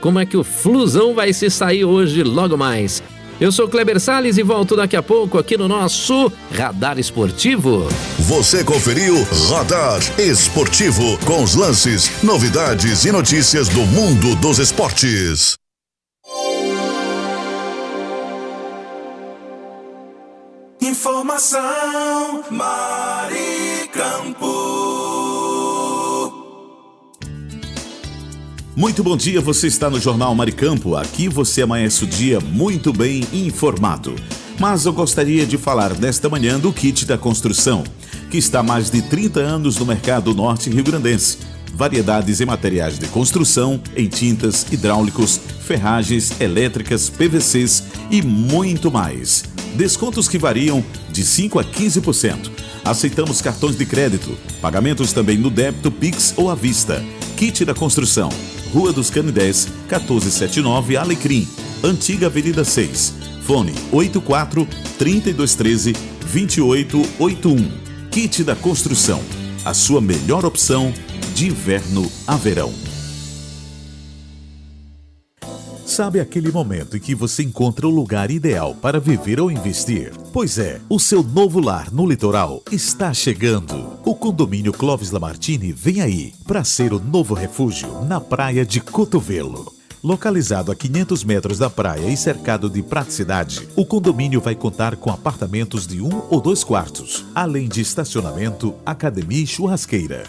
como é que o Flusão vai se sair hoje logo mais. Eu sou Kleber Salles e volto daqui a pouco aqui no nosso Radar Esportivo. Você conferiu Radar Esportivo com os lances, novidades e notícias do mundo dos esportes. Informação Maricampo. Muito bom dia, você está no Jornal Maricampo. Aqui você amanhece o dia muito bem informado. Mas eu gostaria de falar nesta manhã do Kit da Construção, que está há mais de 30 anos no mercado norte rio-grandense. Variedades em materiais de construção, em tintas, hidráulicos, ferragens, elétricas, PVCs e muito mais. Descontos que variam de 5% a 15%. Aceitamos cartões de crédito, pagamentos também no débito, Pix ou à vista. Kit da Construção, Rua dos Canidés, 1479 Alecrim, Antiga Avenida 6. Fone 84-3213-2881. Kit da Construção, a sua melhor opção de inverno a verão. Sabe aquele momento em que você encontra o lugar ideal para viver ou investir? Pois é, o seu novo lar no litoral está chegando. O condomínio Clóvis Lamartine vem aí para ser o novo refúgio na praia de Cotovelo. Localizado a 500 metros da praia e cercado de praticidade, o condomínio vai contar com apartamentos de 1 ou 2 quartos, além de estacionamento, academia e churrasqueira.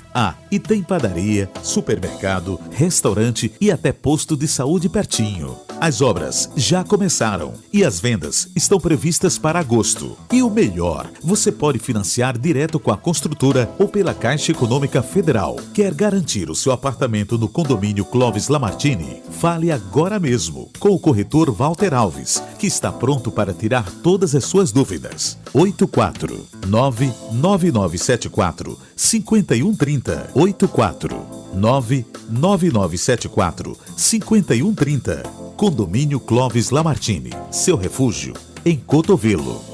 E tem padaria, supermercado, restaurante e até posto de saúde pertinho. As obras já começaram e as vendas estão previstas para agosto. E o melhor, você pode financiar direto com a construtora ou pela Caixa Econômica Federal. Quer garantir o seu apartamento no condomínio Clóvis Lamartine? Fale agora mesmo com o corretor Walter Alves, que está pronto para tirar todas as suas dúvidas. 84-99974-5130. 84-99974-5130. Condomínio Clóvis Lamartine, seu refúgio em Cotovelo.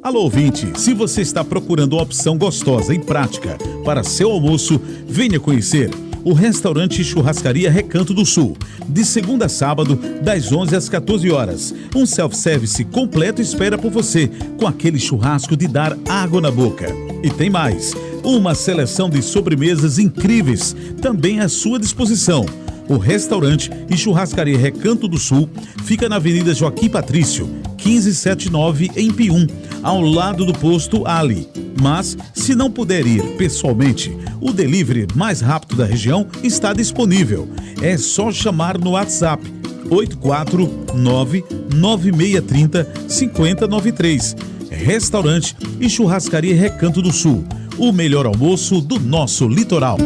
Alô, ouvinte, se você está procurando uma opção gostosa e prática para seu almoço, venha conhecer o restaurante Churrascaria Recanto do Sul, de segunda a sábado, das 11 às 14 horas. Um self-service completo espera por você, com aquele churrasco de dar água na boca. E tem mais, uma seleção de sobremesas incríveis também à sua disposição. O restaurante e churrascaria Recanto do Sul fica na Avenida Joaquim Patrício, 1579, em Pium, ao lado do posto Ali. Mas, se não puder ir pessoalmente, o delivery mais rápido da região está disponível. É só chamar no WhatsApp 849-9630-5093. Restaurante e churrascaria Recanto do Sul, o melhor almoço do nosso litoral.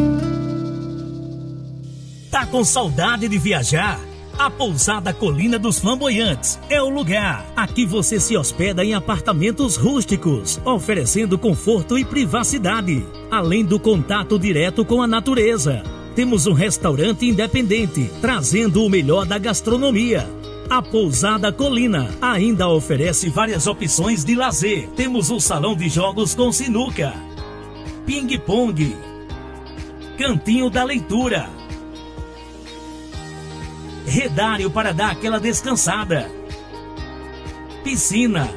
Tá com saudade de viajar? A Pousada Colina dos Flamboyantes é o lugar. Aqui você se hospeda em apartamentos rústicos, oferecendo conforto e privacidade, além do contato direto com a natureza. Temos um restaurante independente, trazendo o melhor da gastronomia. A Pousada Colina ainda oferece várias opções de lazer. Temos um salão de jogos com sinuca, ping-pong, cantinho da leitura, redário para dar aquela descansada, piscina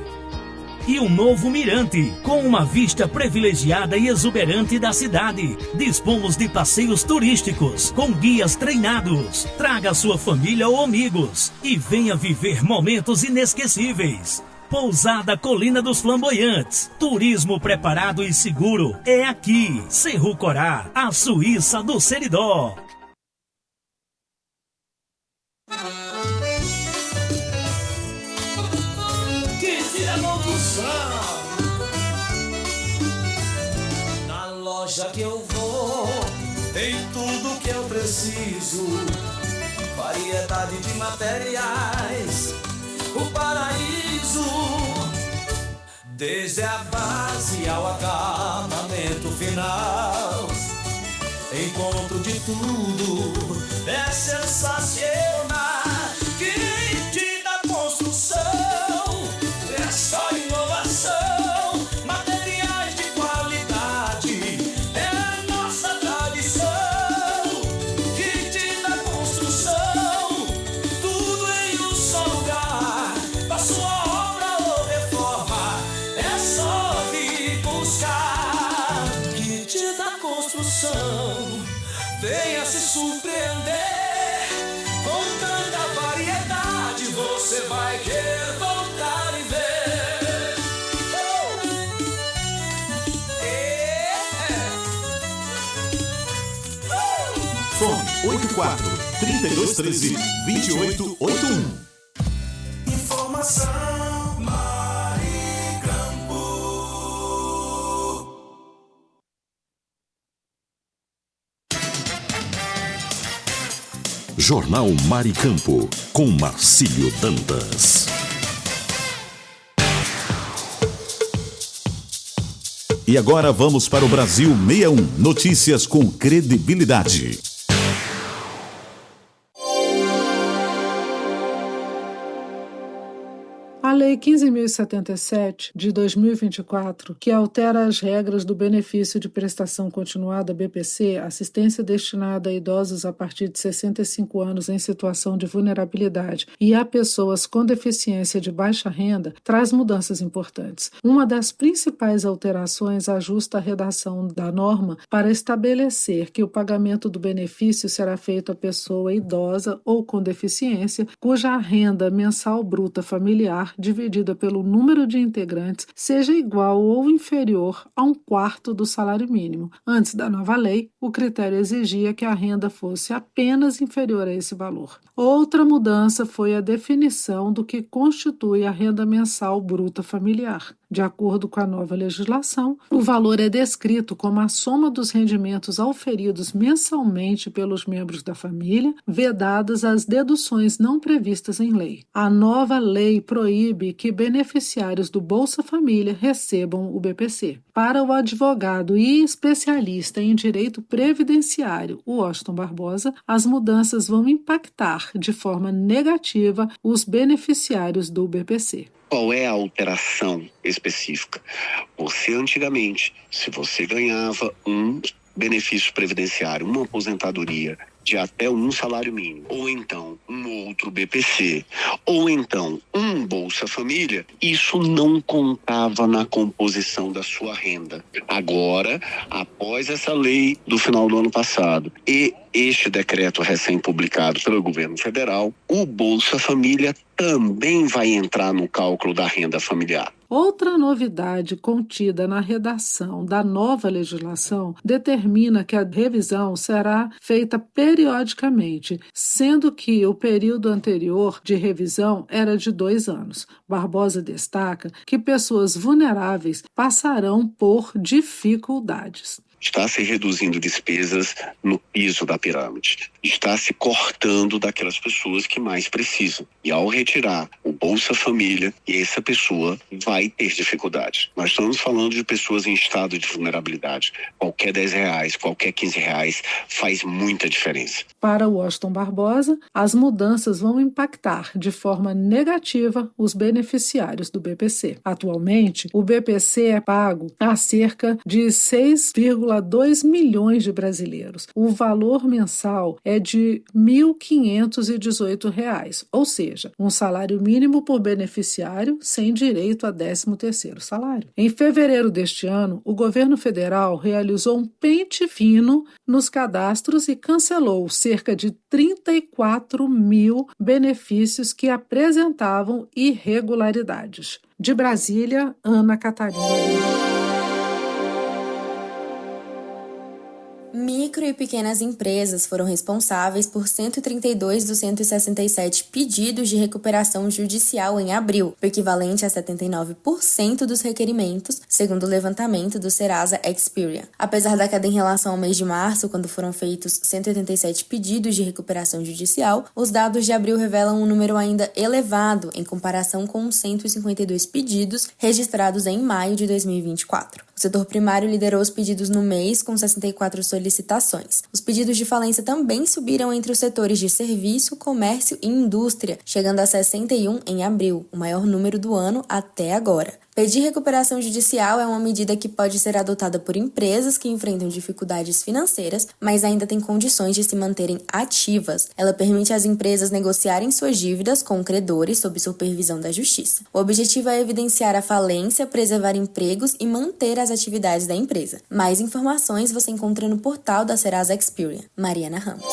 e um novo mirante com uma vista privilegiada e exuberante da cidade. Dispomos de passeios turísticos com guias treinados. Traga sua família ou amigos e venha viver momentos inesquecíveis. Pousada Colina dos Flamboyantes. Turismo preparado e seguro é aqui. Cerro Corá, a Suíça do Seridó. Na loja que eu vou, tem tudo que eu preciso. variedade de materiais, o paraíso, desde a base ao acabamento final. Encontro de tudo é sensacional. Kit da construção é só inovação, materiais de qualidade é a nossa tradição. Kit da construção, tudo em um só lugar. Pra sua obra ou reforma é só vir buscar. Kit da construção, venha se surpreender. Com tanta variedade você vai querer voltar e ver. Fone 84-3213-2881. Informação Maricampo. Jornal Maricampo, com Marcílio Dantas. E agora vamos para o Brasil 61. Notícias com credibilidade. A Lei 15.077, de 2024, que altera as regras do benefício de prestação continuada BPC, assistência destinada a idosos a partir de 65 anos em situação de vulnerabilidade e a pessoas com deficiência de baixa renda, traz mudanças importantes. Uma das principais alterações ajusta a redação da norma para estabelecer que o pagamento do benefício será feito à pessoa idosa ou com deficiência, cuja renda mensal bruta familiar dividida pelo número de integrantes seja igual ou inferior a 1/4 do salário mínimo. Antes da nova lei, o critério exigia que a renda fosse apenas inferior a esse valor. Outra mudança foi a definição do que constitui a renda mensal bruta familiar. De acordo com a nova legislação, o valor é descrito como a soma dos rendimentos auferidos mensalmente pelos membros da família, vedadas as deduções não previstas em lei. A nova lei proíbe que beneficiários do Bolsa Família recebam o BPC. Para o advogado e especialista em direito previdenciário, Washington Barbosa, as mudanças vão impactar de forma negativa os beneficiários do BPC. Qual é a alteração específica? Você antigamente, se você ganhava um benefício previdenciário, uma aposentadoria de até um salário mínimo, ou então um outro BPC, ou então um Bolsa Família, isso não contava na composição da sua renda. Agora, após essa lei do final do ano passado e este decreto recém-publicado pelo governo federal, o Bolsa Família também vai entrar no cálculo da renda familiar. Outra novidade contida na redação da nova legislação determina que a revisão será feita periodicamente, sendo que o período anterior de revisão era de 2 anos. Barbosa destaca que pessoas vulneráveis passarão por dificuldades. Está se reduzindo despesas no piso da pirâmide. Está se cortando daquelas pessoas que mais precisam. E ao retirar o Bolsa Família, essa pessoa vai ter dificuldade. Nós estamos falando de pessoas em estado de vulnerabilidade. Qualquer R$10, qualquer R$15 faz muita diferença. Para Washington Barbosa, as mudanças vão impactar de forma negativa os beneficiários do BPC. Atualmente, o BPC é pago a cerca de 6,2 milhões de brasileiros. O valor mensal é de R$ 1.518, ou seja, um salário mínimo por beneficiário sem direito a 13º salário. Em fevereiro deste ano, o governo federal realizou um pente fino nos cadastros e cancelou cerca de 34 mil benefícios que apresentavam irregularidades. De Brasília, Ana Catarina. Micro e pequenas empresas foram responsáveis por 132 dos 167 pedidos de recuperação judicial em abril, o equivalente a 79% dos requerimentos, segundo o levantamento do Serasa Experian. Apesar da queda em relação ao mês de março, quando foram feitos 187 pedidos de recuperação judicial, os dados de abril revelam um número ainda elevado em comparação com os 152 pedidos registrados em maio de 2024. O setor primário liderou os pedidos no mês, com 64 solicitações. Os pedidos de falência também subiram entre os setores de serviço, comércio e indústria, chegando a 61 em abril, o maior número do ano até agora. Pedir recuperação judicial é uma medida que pode ser adotada por empresas que enfrentam dificuldades financeiras, mas ainda têm condições de se manterem ativas. Ela permite às empresas negociarem suas dívidas com credores sob supervisão da Justiça. O objetivo é evidenciar a falência, preservar empregos e manter as atividades da empresa. Mais informações você encontra no portal da Serasa Experian. Mariana Ramos.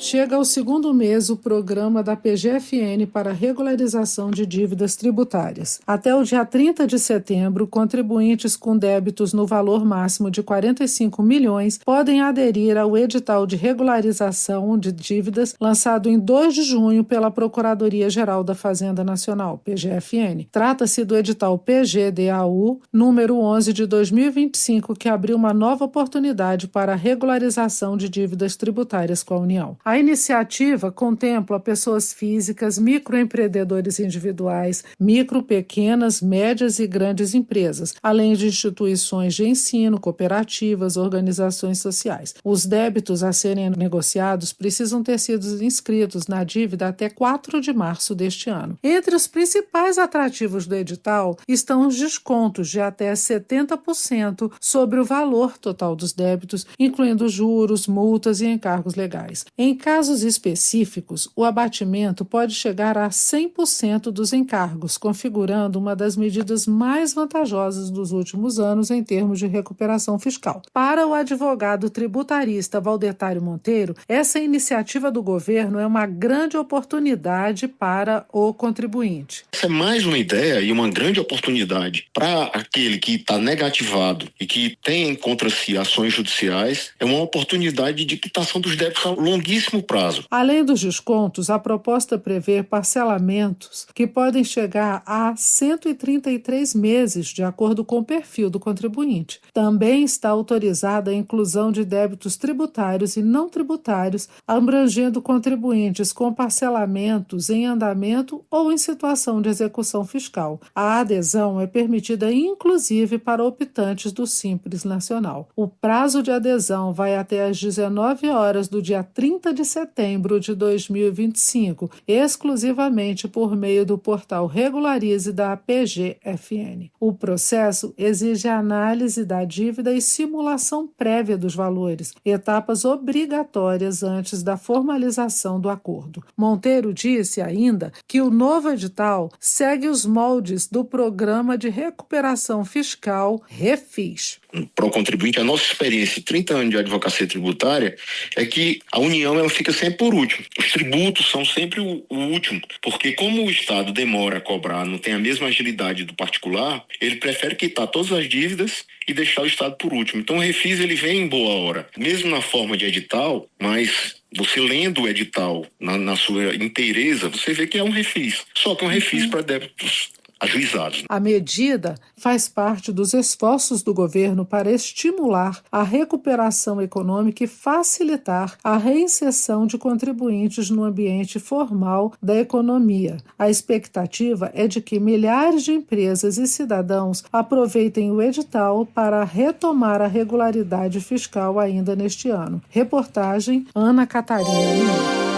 Chega ao segundo mês o programa da PGFN para regularização de dívidas tributárias. Até o dia 30 de setembro, contribuintes com débitos no valor máximo de 45 milhões podem aderir ao edital de regularização de dívidas lançado em 2 de junho pela Procuradoria-Geral da Fazenda Nacional, PGFN. Trata-se do edital PGDAU número 11 de 2025, que abriu uma nova oportunidade para a regularização de dívidas tributárias com a União. A iniciativa contempla pessoas físicas, microempreendedores individuais, micro, pequenas, médias e grandes empresas, além de instituições de ensino, cooperativas, organizações sociais. Os débitos a serem negociados precisam ter sido inscritos na dívida até 4 de março deste ano. Entre os principais atrativos do edital estão os descontos de até 70% sobre o valor total dos débitos, incluindo juros, multas e encargos legais. Em casos específicos, o abatimento pode chegar a 100% dos encargos, configurando uma das medidas mais vantajosas dos últimos anos em termos de recuperação fiscal. Para o advogado tributarista Valdetário Monteiro, essa iniciativa do governo é uma grande oportunidade para o contribuinte. Essa é mais uma ideia e uma grande oportunidade para aquele que está negativado e que tem contra si ações judiciais, é uma oportunidade de quitação dos débitos a longuíssimo prazo. Além dos descontos, a proposta prevê parcelamentos que podem chegar a 133 meses, de acordo com o perfil do contribuinte. Também está autorizada a inclusão de débitos tributários e não tributários, abrangendo contribuintes com parcelamentos em andamento ou em situação de execução fiscal. A adesão é permitida inclusive para optantes do Simples Nacional. O prazo de adesão vai até às 19 horas do dia 30 de setembro de 2025, exclusivamente por meio do portal Regularize da PGFN. O processo exige análise da dívida e simulação prévia dos valores, etapas obrigatórias antes da formalização do acordo. Monteiro disse ainda que o novo edital segue os moldes do Programa de Recuperação Fiscal REFIS. Para o contribuinte, a nossa experiência, 30 anos de advocacia tributária, é que a União ela fica sempre por último. Os tributos são sempre o último, porque como o Estado demora a cobrar, não tem a mesma agilidade do particular, ele prefere quitar todas as dívidas e deixar o Estado por último. Então o Refis ele vem em boa hora, mesmo na forma de edital, mas você lendo o edital na sua inteireza, você vê que é um Refis, só que é um Refis para débitos ajuizados. A medida faz parte dos esforços do governo para estimular a recuperação econômica e facilitar a reinserção de contribuintes no ambiente formal da economia. A expectativa é de que milhares de empresas e cidadãos aproveitem o edital para retomar a regularidade fiscal ainda neste ano. Reportagem Ana Catarina Lima.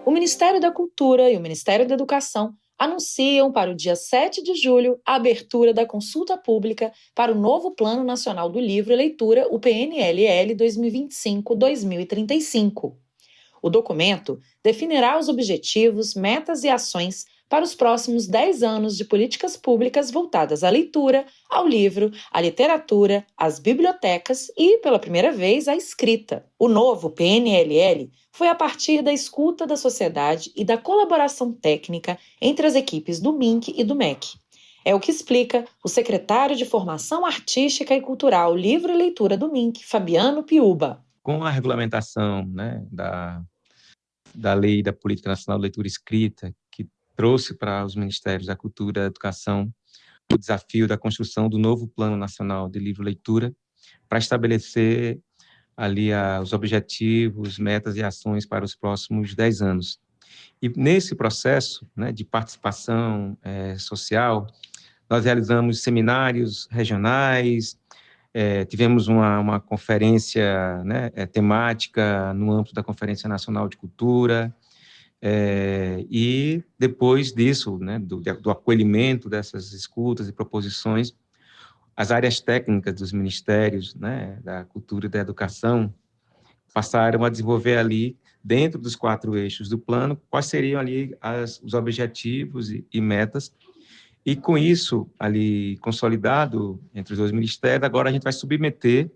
O Ministério da Cultura e o Ministério da Educação anunciam para o dia 7 de julho a abertura da consulta pública para o novo Plano Nacional do Livro e Leitura, o PNLL 2025-2035. O documento definirá os objetivos, metas e ações para os próximos 10 anos de políticas públicas voltadas à leitura, ao livro, à literatura, às bibliotecas e, pela primeira vez, à escrita. O novo PNLL foi a partir da escuta da sociedade e da colaboração técnica entre as equipes do MINC e do MEC. É o que explica o secretário de Formação Artística e Cultural, Livro e Leitura do MINC, Fabiano Piuba. Com a regulamentação, né, da Lei da Política Nacional de Leitura Escrita, que trouxe para os Ministérios da Cultura e da Educação o desafio da construção do novo Plano Nacional de Livro e Leitura, para estabelecer ali os objetivos, metas e ações para os próximos 10 anos. E nesse processo, né, de participação social, nós realizamos seminários regionais, tivemos uma conferência, né, temática no âmbito da Conferência Nacional de Cultura, e depois disso, né, do acolhimento dessas escutas e proposições, as áreas técnicas dos ministérios, né, da Cultura e da Educação passaram a desenvolver ali, dentro dos 4 eixos do plano, quais seriam ali os objetivos e metas. E com isso ali consolidado entre os 2 ministérios, agora a gente vai submeter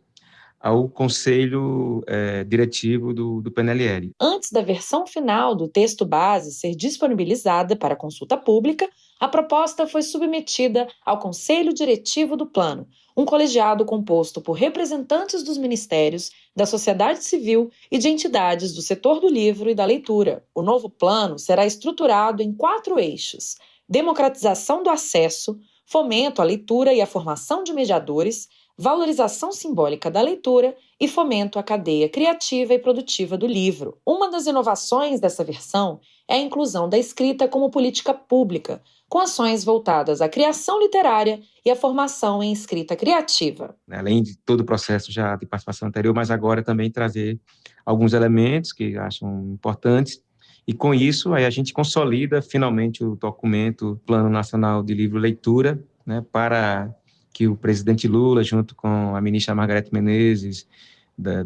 ao Conselho Diretivo do PNLL. Antes da versão final do texto base ser disponibilizada para consulta pública, a proposta foi submetida ao Conselho Diretivo do Plano, um colegiado composto por representantes dos ministérios, da sociedade civil e de entidades do setor do livro e da leitura. O novo plano será estruturado em 4 eixos: democratização do acesso, fomento à leitura e à formação de mediadores, valorização simbólica da leitura e fomento à cadeia criativa e produtiva do livro. Uma das inovações dessa versão é a inclusão da escrita como política pública, com ações voltadas à criação literária e à formação em escrita criativa. Além de todo o processo já de participação anterior, mas agora também trazer alguns elementos que acham importantes, e com isso aí a gente consolida finalmente o documento Plano Nacional de Livro e Leitura, né, para que o presidente Lula, junto com a ministra Margarete Menezes,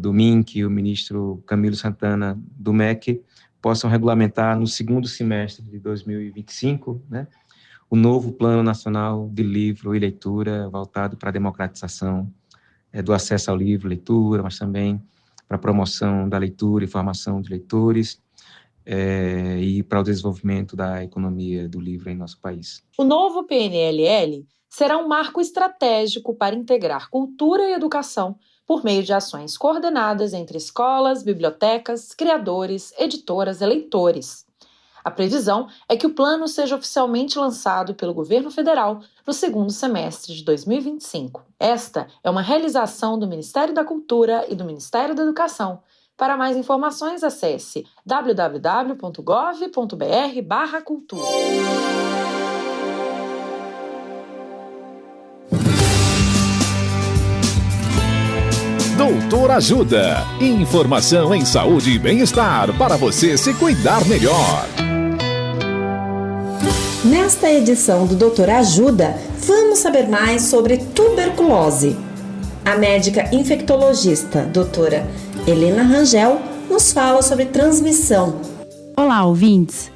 do MINC, e o ministro Camilo Santana, do MEC, possam regulamentar no segundo semestre de 2025, né, o novo Plano Nacional de Livro e Leitura, voltado para a democratização do acesso ao livro e leitura, mas também para a promoção da leitura e formação de leitores, e para o desenvolvimento da economia do livro em nosso país. O novo PNLL será um marco estratégico para integrar cultura e educação por meio de ações coordenadas entre escolas, bibliotecas, criadores, editoras e leitores. A previsão é que o plano seja oficialmente lançado pelo governo federal no segundo semestre de 2025. Esta é uma realização do Ministério da Cultura e do Ministério da Educação. Para mais informações, acesse www.gov.br/cultura. Doutor Ajuda. Informação em saúde e bem-estar para você se cuidar melhor. Nesta edição do Doutor Ajuda, vamos saber mais sobre tuberculose. A médica infectologista, doutora Helena Rangel, nos fala sobre transmissão. Olá, ouvintes!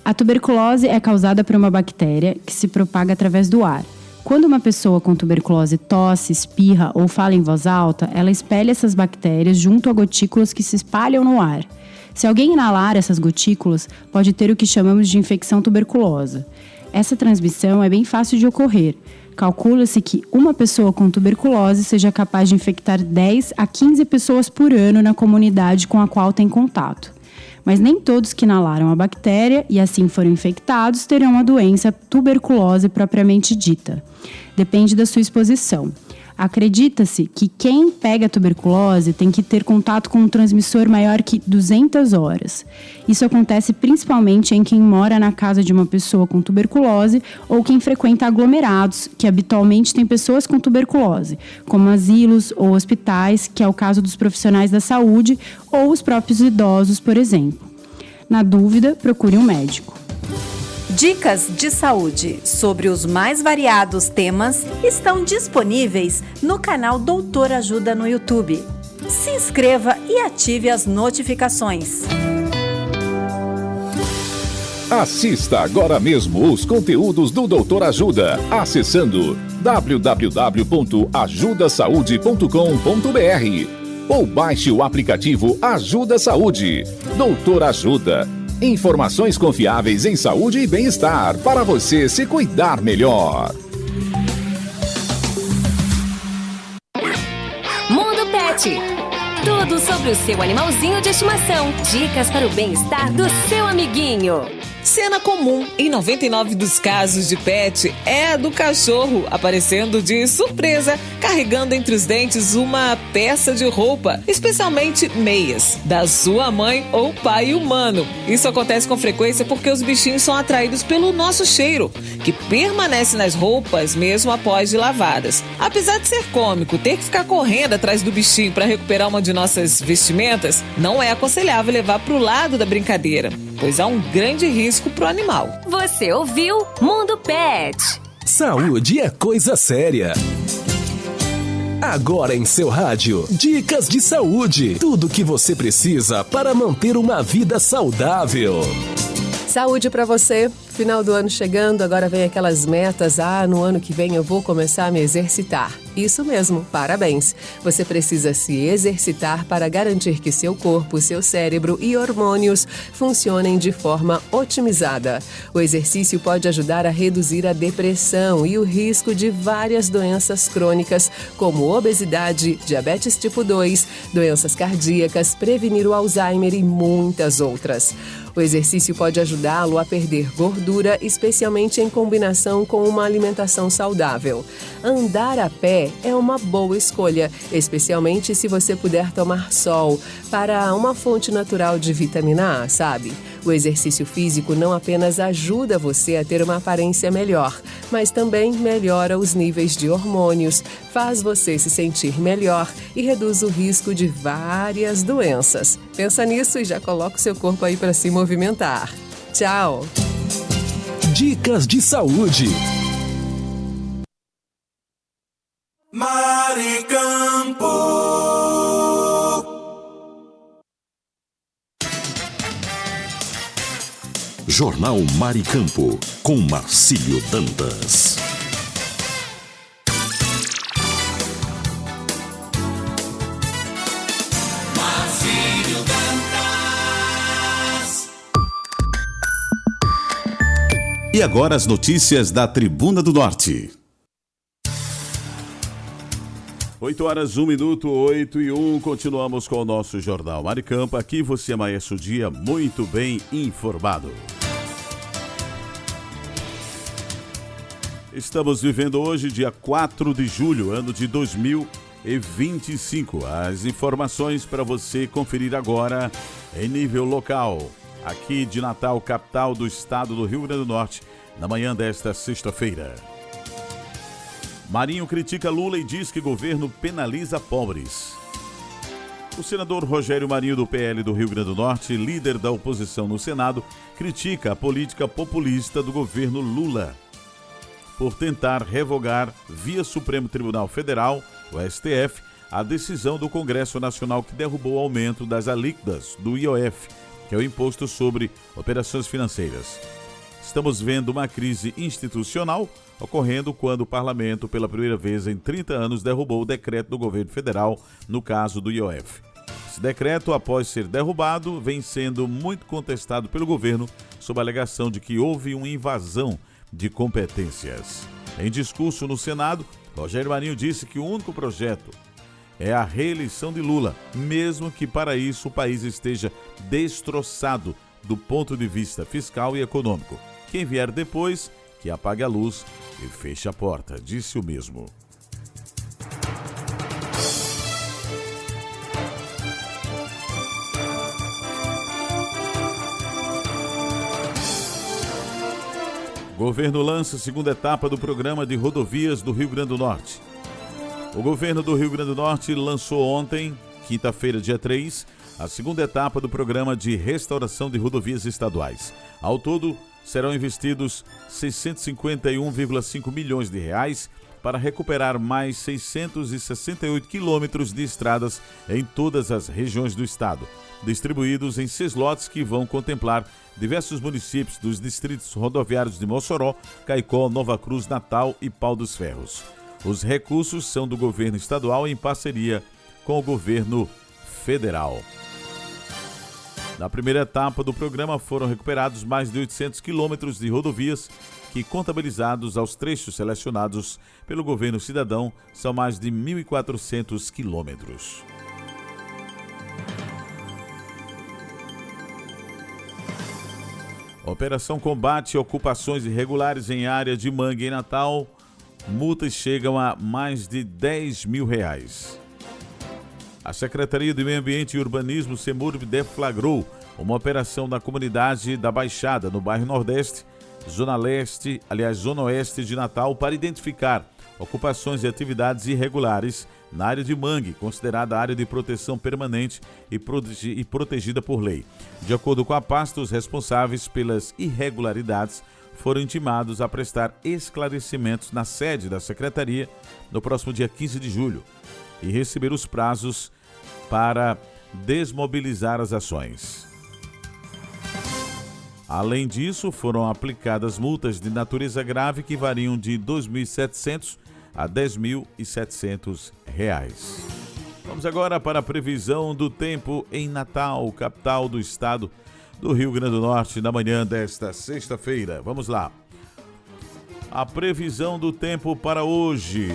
A tuberculose é causada por uma bactéria que se propaga através do ar. Quando uma pessoa com tuberculose tosse, espirra ou fala em voz alta, ela espelha essas bactérias junto a gotículas que se espalham no ar. Se alguém inalar essas gotículas, pode ter o que chamamos de infecção tuberculosa. Essa transmissão é bem fácil de ocorrer. Calcula-se que uma pessoa com tuberculose seja capaz de infectar 10 a 15 pessoas por ano na comunidade com a qual tem contato. Mas nem todos que inalaram a bactéria e assim foram infectados terão a doença tuberculose propriamente dita. Depende da sua exposição. Acredita-se que quem pega tuberculose tem que ter contato com um transmissor maior que 200 horas. Isso acontece principalmente em quem mora na casa de uma pessoa com tuberculose ou quem frequenta aglomerados, que habitualmente têm pessoas com tuberculose, como asilos ou hospitais, que é o caso dos profissionais da saúde ou os próprios idosos, por exemplo. Na dúvida, procure um médico. Dicas de saúde sobre os mais variados temas estão disponíveis no canal Doutor Ajuda no YouTube. Se inscreva e ative as notificações. Assista agora mesmo os conteúdos do Doutor Ajuda, acessando www.ajudasaude.com.br ou baixe o aplicativo Ajuda Saúde. Doutor Ajuda. Informações confiáveis em saúde e bem-estar para você se cuidar melhor. Tudo sobre o seu animalzinho de estimação. Dicas para o bem-estar do seu amiguinho. Cena comum em 99 dos casos de pet é a do cachorro aparecendo de surpresa, carregando entre os dentes uma peça de roupa, especialmente meias, da sua mãe ou pai humano. Isso acontece com frequência porque os bichinhos são atraídos pelo nosso cheiro, que permanece nas roupas mesmo após de lavadas. Apesar de ser cômico ter que ficar correndo atrás do bichinho para recuperar uma de nossas vestimentas, não é aconselhável levar para o lado da brincadeira, pois há um grande risco para o animal. Você ouviu Mundo Pet. Saúde é coisa séria. Agora em seu rádio, dicas de saúde. Tudo o que você precisa para manter uma vida saudável. Saúde para você. Final do ano chegando, agora vem aquelas metas. No ano que vem eu vou começar a me exercitar. Isso mesmo, parabéns. Você precisa se exercitar para garantir que seu corpo, seu cérebro e hormônios funcionem de forma otimizada. O exercício pode ajudar a reduzir a depressão e o risco de várias doenças crônicas, como obesidade, diabetes tipo 2, doenças cardíacas, prevenir o Alzheimer e muitas outras. O exercício pode ajudá-lo a perder gordura, especialmente em combinação com uma alimentação saudável. Andar a pé é uma boa escolha, especialmente se você puder tomar sol, para uma fonte natural de vitamina A, sabe? O exercício físico não apenas ajuda você a ter uma aparência melhor, mas também melhora os níveis de hormônios, faz você se sentir melhor e reduz o risco de várias doenças. Pensa nisso e já coloca o seu corpo aí para se movimentar. Tchau! Dicas de saúde. Maricampo. Jornal Maricampo, com Marcílio Dantas. Marcílio Dantas. E agora as notícias da Tribuna do Norte. 8h01, 8h01, continuamos com o nosso Jornal Maricampo. Aqui você amanhece o dia muito bem informado. Estamos vivendo hoje, dia 4 de julho, ano de 2025. As informações para você conferir agora em nível local, aqui de Natal, capital do estado do Rio Grande do Norte, na manhã desta sexta-feira. Marinho critica Lula e diz que governo penaliza pobres. O senador Rogério Marinho, do PL do Rio Grande do Norte, líder da oposição no Senado, critica a política populista do governo Lula por tentar revogar, via Supremo Tribunal Federal, o STF, a decisão do Congresso Nacional que derrubou o aumento das alíquotas do IOF, que é o Imposto sobre Operações Financeiras. Estamos vendo uma crise institucional ocorrendo quando o parlamento, pela primeira vez em 30 anos, derrubou o decreto do governo federal no caso do IOF. Esse decreto, após ser derrubado, vem sendo muito contestado pelo governo sob a alegação de que houve uma invasão de competências. Em discurso no Senado, Rogério Marinho disse que o único projeto é a reeleição de Lula, mesmo que para isso o país esteja destroçado do ponto de vista fiscal e econômico. Quem vier depois, que apague a luz e feche a porta, disse o mesmo. Governo lança a segunda etapa do programa de rodovias do Rio Grande do Norte. O governo do Rio Grande do Norte lançou ontem, quinta-feira, dia 3, a segunda etapa do programa de restauração de rodovias estaduais. Ao todo, serão investidos 651,5 milhões de reais para recuperar mais 668 quilômetros de estradas em todas as regiões do estado, distribuídos em 6 lotes que vão contemplar diversos municípios dos distritos rodoviários de Mossoró, Caicó, Nova Cruz, Natal e Pau dos Ferros. Os recursos são do governo estadual em parceria com o governo federal. Na primeira etapa do programa foram recuperados mais de 800 quilômetros de rodovias que, contabilizados aos trechos selecionados pelo governo cidadão, são mais de 1.400 quilômetros. Operação combate ocupações irregulares em área de Mangue em Natal. Multas chegam a mais de R$10 mil. A Secretaria de Meio Ambiente e Urbanismo, Semurb, deflagrou uma operação na comunidade da Baixada, no bairro Nordeste, Zona Oeste de Natal, para identificar ocupações e atividades irregulares na área de Mangue, considerada área de proteção permanente e protegida por lei. De acordo com a pasta, os responsáveis pelas irregularidades foram intimados a prestar esclarecimentos na sede da Secretaria no próximo dia 15 de julho e receber os prazos para desmobilizar as ações. Além disso, foram aplicadas multas de natureza grave que variam de R$ 2.700 a R$ 10.700. Vamos agora para a previsão do tempo em Natal, capital do estado do Rio Grande do Norte, na manhã desta sexta-feira. Vamos lá. A previsão do tempo para hoje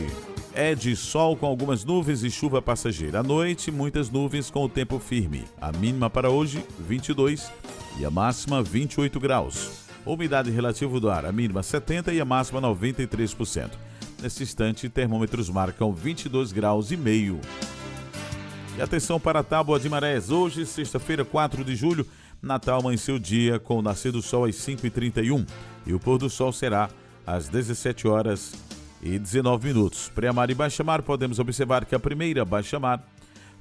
é de sol com algumas nuvens e chuva passageira. À noite, muitas nuvens com o tempo firme. A mínima para hoje, 22 e a máxima, 28 graus. Umidade relativa do ar, a mínima 70% e a máxima 93%. Nesse instante, termômetros marcam 22 graus e meio. E atenção para a Tábua de Marés. Hoje, sexta-feira, 4 de julho, Natal amanheceu o dia com o nascer do sol às 5h31 e o pôr do sol será às 17h19. Pré-mar e baixa-mar, podemos observar que a primeira baixa-mar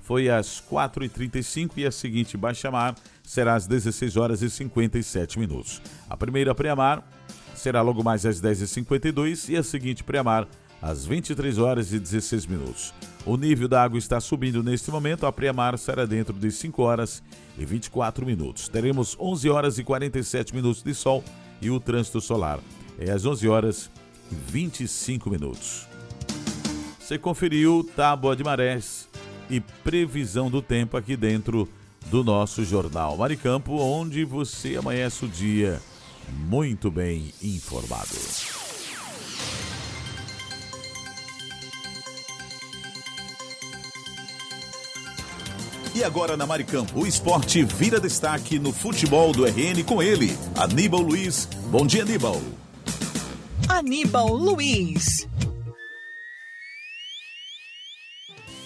foi às 4h35 e a seguinte baixa-mar será às 16h57. A primeira pré-mar será logo mais às 10h52 e a seguinte pré-mar às 23h16. O nível da água está subindo neste momento. A pré-mar será dentro de 5h24. Teremos 11h47 de sol e o trânsito solar é às 11h25. Você conferiu Tábua de Marés e previsão do tempo aqui dentro do nosso Jornal Maricampo, onde você amanhece o dia muito bem informado. E agora na Maricampo, o esporte vira destaque no futebol do RN com ele, Aníbal Luiz. Bom dia, Aníbal. Aníbal Luiz.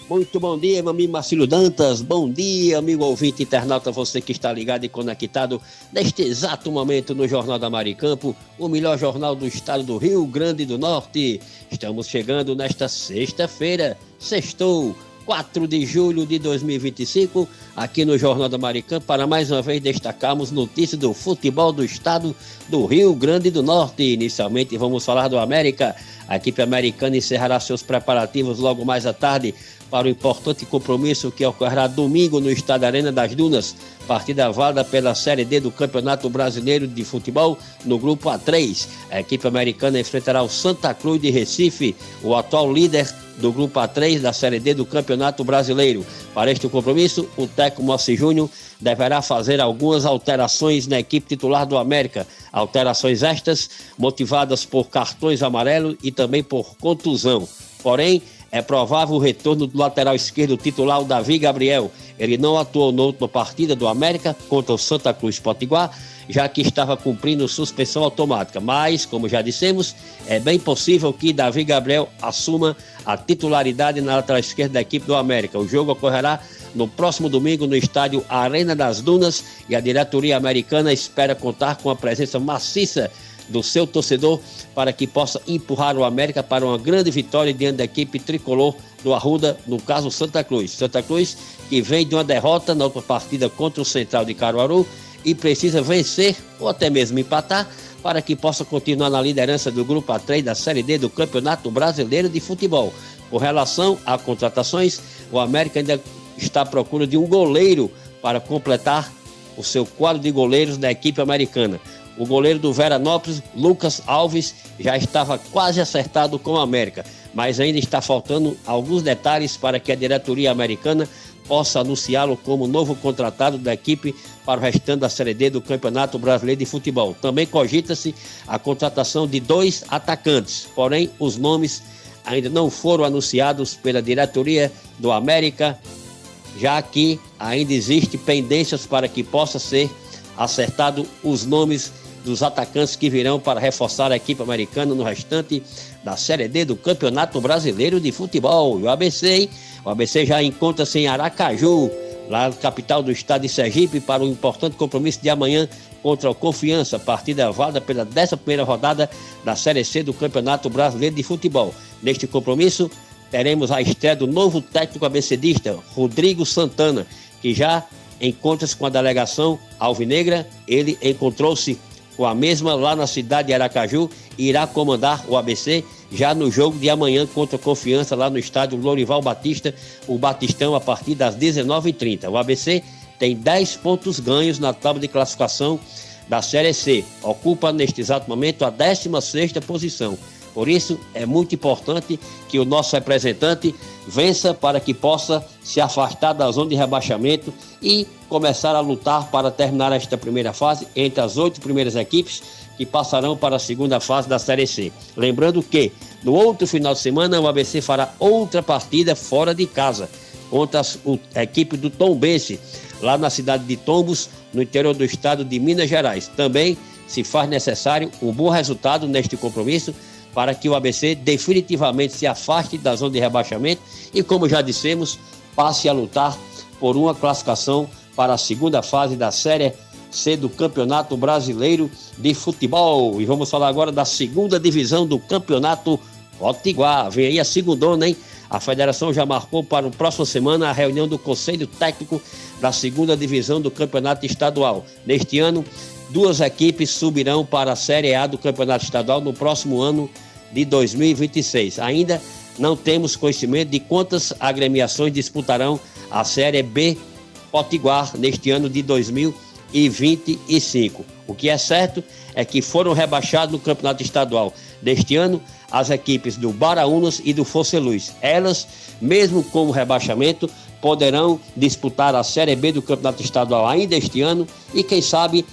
Muito bom dia, meu amigo Marcílio Dantas. Bom dia, amigo ouvinte internauta, você que está ligado e conectado neste exato momento no Jornal da Maricampo, o melhor jornal do estado do Rio Grande do Norte. Estamos chegando nesta sexta-feira, sextou, 4 de julho de 2025, aqui no Jornal da Maricampo, para mais uma vez destacarmos notícias do futebol do estado do Rio Grande do Norte. Inicialmente vamos falar do América. A equipe americana encerrará seus preparativos logo mais à tarde para o importante compromisso que ocorrerá domingo no estádio Arena das Dunas, partida válida pela Série D do Campeonato Brasileiro de Futebol no Grupo A3. A equipe americana enfrentará o Santa Cruz de Recife, o atual líder do Grupo A3 da Série D do Campeonato Brasileiro. Para este compromisso, o técnico Moacir Júnior deverá fazer algumas alterações na equipe titular do América. Alterações estas motivadas por cartões amarelos e também por contusão. Porém, é provável o retorno do lateral esquerdo titular, o Davi Gabriel. Ele não atuou na última partida do América contra o Santa Cruz Potiguar, já que estava cumprindo suspensão automática. Mas, como já dissemos, é bem possível que Davi Gabriel assuma a titularidade na lateral esquerda da equipe do América. O jogo ocorrerá no próximo domingo no estádio Arena das Dunas e a diretoria americana espera contar com a presença maciça do seu torcedor para que possa empurrar o América para uma grande vitória diante da equipe tricolor do Arruda, no caso Santa Cruz. Santa Cruz que vem de uma derrota na outra partida contra o Central de Caruaru e precisa vencer ou até mesmo empatar para que possa continuar na liderança do Grupo A3 da Série D do Campeonato Brasileiro de Futebol. Com relação a contratações, o América ainda está à procura de um goleiro para completar o seu quadro de goleiros da equipe americana. O goleiro do Veranópolis, Lucas Alves, já estava quase acertado com o América, mas ainda está faltando alguns detalhes para que a diretoria americana possa anunciá-lo como novo contratado da equipe para o restante da Série D do Campeonato Brasileiro de Futebol. Também cogita-se a contratação de 2 atacantes, porém os nomes ainda não foram anunciados pela diretoria do América, já que ainda existem pendências para que possa ser acertado os nomes dos atacantes que virão para reforçar a equipe americana no restante da Série D do Campeonato Brasileiro de Futebol. E o ABC já encontra-se em Aracaju, lá na capital do estado de Sergipe, para o importante compromisso de amanhã contra o Confiança, partida válida pela 11ª rodada da Série C do Campeonato Brasileiro de Futebol. Neste compromisso, teremos a estreia do novo técnico abecedista, Rodrigo Santana, que já encontra-se com a delegação alvinegra. Ele encontrou-se com a mesma lá na cidade de Aracaju e irá comandar o ABC já no jogo de amanhã contra a Confiança, lá no estádio Lorival Batista, o Batistão, a partir das 19h30. O ABC tem 10 pontos ganhos na tábua de classificação da Série C. Ocupa neste exato momento a 16ª posição. Por isso, é muito importante que o nosso representante vença para que possa se afastar da zona de rebaixamento e começar a lutar para terminar esta primeira fase entre as 8 primeiras equipes que passarão para a segunda fase da Série C. Lembrando que, no outro final de semana, o ABC fará outra partida fora de casa contra a equipe do Tombense, lá na cidade de Tombos, no interior do estado de Minas Gerais. Também se faz necessário um bom resultado neste compromisso para que o ABC definitivamente se afaste da zona de rebaixamento e, como já dissemos, passe a lutar por uma classificação para a segunda fase da Série C do Campeonato Brasileiro de Futebol. E vamos falar agora da segunda divisão do Campeonato Potiguar. Vem aí a segundona, hein? A federação já marcou para a próxima semana a reunião do Conselho Técnico da segunda divisão do Campeonato Estadual. Neste ano, 2 equipes subirão para a Série A do Campeonato Estadual no próximo ano de 2026. Ainda não temos conhecimento de quantas agremiações disputarão a Série B Potiguar neste ano de 2025. O que é certo é que foram rebaixados no Campeonato Estadual deste ano as equipes do Baraunas e do Forceluz. Elas, mesmo com o rebaixamento, poderão disputar a Série B do Campeonato Estadual ainda este ano e, quem sabe,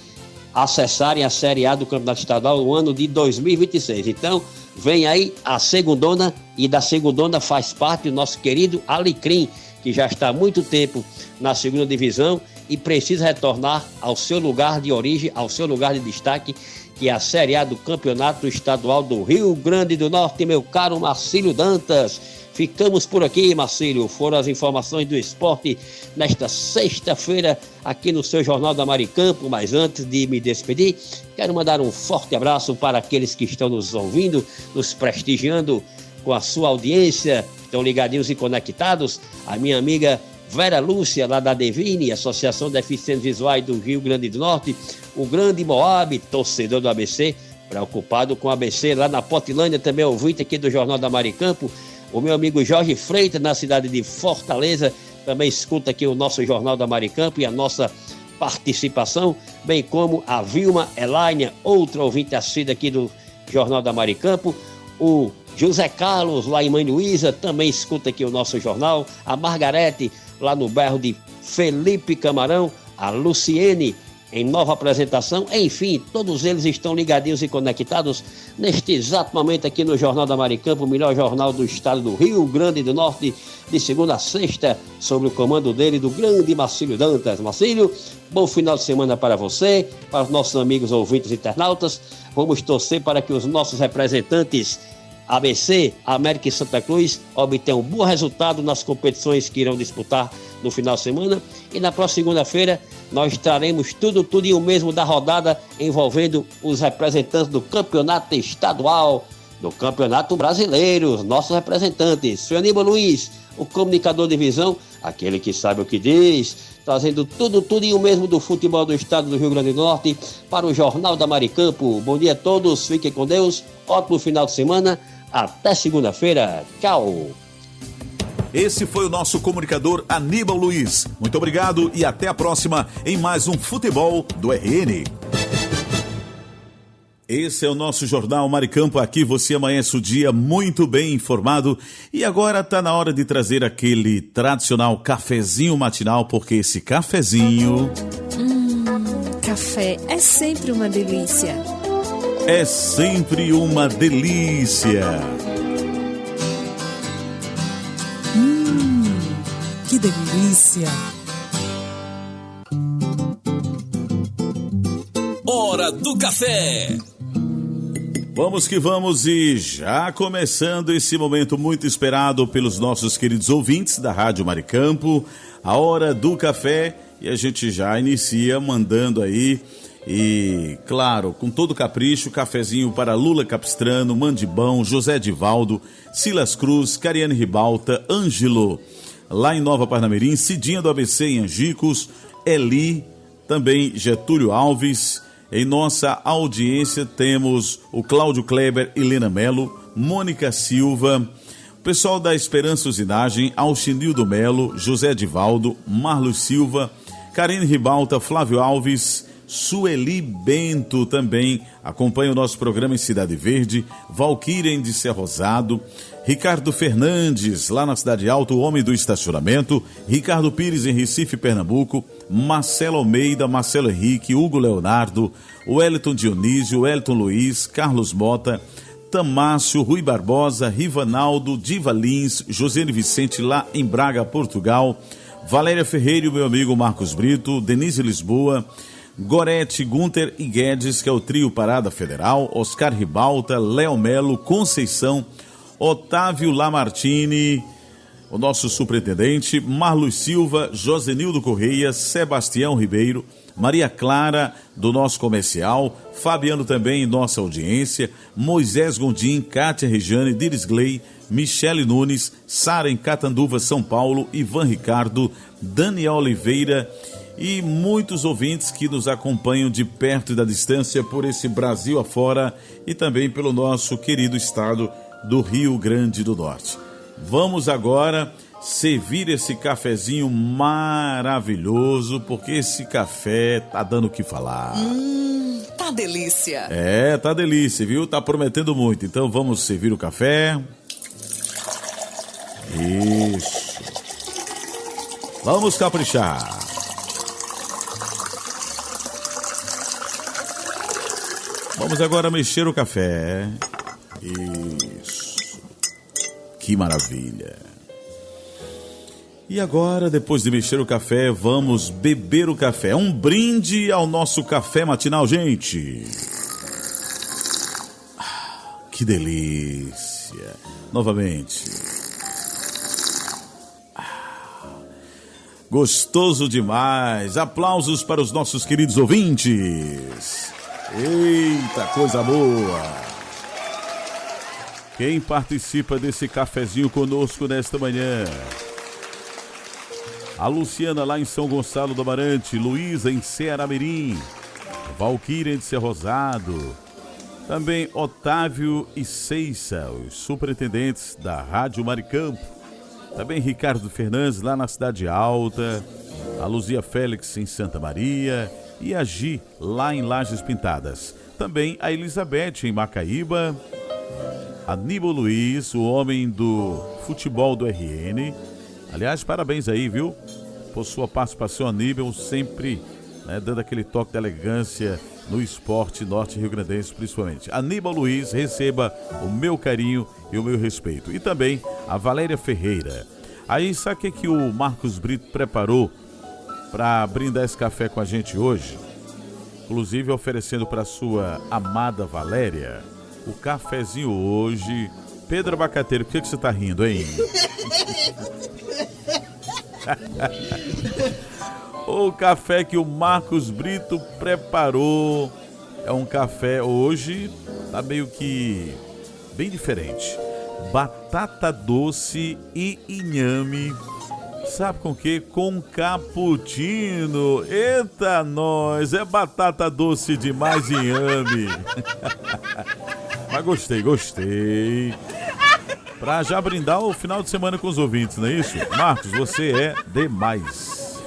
acessarem a Série A do Campeonato Estadual no ano de 2026. Então, vem aí a segundona, e da segundona faz parte o nosso querido Alecrim, que já está há muito tempo na segunda divisão e precisa retornar ao seu lugar de origem, ao seu lugar de destaque, que é a Série A do Campeonato Estadual do Rio Grande do Norte, meu caro Marcílio Dantas. Ficamos por aqui, Marcílio. Foram as informações do esporte nesta sexta-feira aqui no seu Jornal da Maricampo. Mas antes de me despedir, quero mandar um forte abraço para aqueles que estão nos ouvindo, nos prestigiando com a sua audiência, estão ligadinhos e conectados. A minha amiga Vera Lúcia, lá da Devine, Associação de Deficientes Visuais do Rio Grande do Norte, o grande Moab, torcedor do ABC, preocupado com o ABC lá na Potilândia, também ouvinte aqui do Jornal da Maricampo. O meu amigo Jorge Freitas, na cidade de Fortaleza, também escuta aqui o nosso Jornal da Maricampo e a nossa participação, bem como a Vilma Elaine, outra ouvinte assídua aqui do Jornal da Maricampo. O José Carlos, lá em Mãe Luísa, também escuta aqui o nosso jornal. A Margarete, lá no bairro de Felipe Camarão. A Luciene, em nova apresentação. Enfim, todos eles estão ligadinhos e conectados neste exato momento aqui no Jornal da Maricampo, o melhor jornal do estado do Rio Grande do Norte, de segunda a sexta, sob o comando dele, do grande Marcílio Dantas. Marcílio, bom final de semana para você, para os nossos amigos ouvintes internautas. Vamos torcer para que os nossos representantes ABC, América e Santa Cruz obtenham um bom resultado nas competições que irão disputar no final de semana. E na próxima segunda-feira nós traremos tudo e o mesmo da rodada envolvendo os representantes do campeonato estadual, do campeonato brasileiro, os nossos representantes. Seu Aníbal Luiz, o comunicador de visão, aquele que sabe o que diz, trazendo tudo e o mesmo do futebol do estado do Rio Grande do Norte para o Jornal da Maricampo. Bom dia a todos, fiquem com Deus, ótimo final de semana, até segunda-feira, tchau. Esse foi o nosso comunicador Aníbal Luiz. Muito obrigado e até a próxima em mais um Futebol do RN. Esse é o nosso Jornal Maricampo. Aqui você amanhece o dia muito bem informado. E agora tá na hora de trazer aquele tradicional cafezinho matinal, porque esse cafezinho... Café é sempre uma delícia. É sempre uma delícia. Que delícia. Hora do Café. Vamos que vamos, e já começando esse momento muito esperado pelos nossos queridos ouvintes da Rádio Maricampo, a Hora do Café, e a gente já inicia mandando aí, e claro, com todo capricho, cafezinho para Lula Capistrano, Mandibão, José Edivaldo, Silas Cruz, Cariane Ribalta, Ângelo, lá em Nova Parnamirim, Cidinha do ABC em Angicos, Eli, também Getúlio Alves. Em nossa audiência temos o Cláudio Kleber, Helena Melo, Mônica Silva, o pessoal da Esperança Usinagem, Alchinildo Melo, José Edivaldo, Marlos Silva, Karine Ribalta, Flávio Alves, Sueli Bento também acompanha o nosso programa em Cidade Verde, Valquíria de Ser Rosado, Ricardo Fernandes, lá na Cidade Alta, o homem do estacionamento, Ricardo Pires em Recife, Pernambuco, Marcelo Almeida, Marcelo Henrique, Hugo Leonardo, Wellington Dionísio, Wellington Luiz, Carlos Mota, Tamácio, Rui Barbosa, Rivanaldo, Diva Lins, Josiane Vicente lá em Braga, Portugal, Valéria Ferreira e o meu amigo Marcos Brito, Denise Lisboa, Gorete, Gunter e Guedes, que é o trio Parada Federal, Oscar Ribalta, Léo Melo, Conceição, Otávio Lamartine, o nosso superintendente, Marlos Silva, Josenildo Correia, Sebastião Ribeiro, Maria Clara, do nosso comercial, Fabiano também em nossa audiência, Moisés Gondim, Kátia Rejane, Diris Gley, Michele Nunes, Sara em Catanduva, São Paulo, Ivan Ricardo, Daniel Oliveira e muitos ouvintes que nos acompanham de perto e da distância por esse Brasil afora e também pelo nosso querido estado do Rio Grande do Norte. Vamos agora servir esse cafezinho maravilhoso, porque esse café tá dando o que falar. Tá delícia. É, tá delícia, viu? Tá prometendo muito. Então vamos servir o café. Isso. Vamos caprichar. Vamos agora mexer o café. Isso. Que maravilha. E agora, depois de mexer o café, vamos beber o café. Um brinde ao nosso café matinal, gente. Que delícia. Novamente. Gostoso demais. Aplausos para os nossos queridos ouvintes. Eita, coisa boa. Quem participa desse cafezinho conosco nesta manhã? A Luciana lá em São Gonçalo do Amarante, Luísa em Ceará-Mirim, Valquíria de Ser Rosado, também Otávio e Ceissa, os superintendentes da Rádio Maricampo, também Ricardo Fernandes lá na Cidade Alta, a Luzia Félix em Santa Maria e a Gi lá em Lajes Pintadas, também a Elizabeth em Macaíba, Aníbal Luiz, o homem do futebol do RN. Aliás, parabéns aí, viu? Por sua participação, Aníbal, sempre dando aquele toque de elegância no esporte norte rio-grandense, principalmente. Aníbal Luiz, receba o meu carinho e o meu respeito. E também a Valéria Ferreira. Aí, sabe o que o Marcos Brito preparou para brindar esse café com a gente hoje? Inclusive oferecendo para sua amada Valéria o cafezinho hoje. Pedro Abacateiro, por que você tá rindo, hein? O café que o Marcos Brito preparou é um café hoje, tá meio que bem diferente. Batata doce e inhame. Sabe com o quê? Com cappuccino. Eita, nós! É batata doce demais e inhame. Mas gostei. Pra já brindar o final de semana com os ouvintes, não é isso? Marcos, você é demais.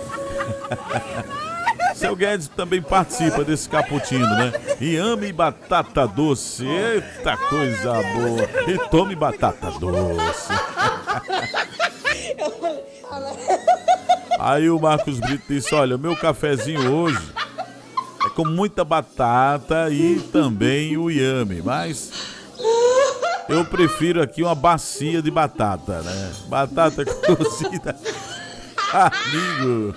Seu Guedes também participa desse cappuccino, né? Inhame e batata doce. Eita, coisa boa. E tome batata doce. Aí o Marcos Brito disse, olha, o meu cafezinho hoje é com muita batata e também o inhame, mas eu prefiro aqui uma bacia de batata, né? Batata cozida. Amigo,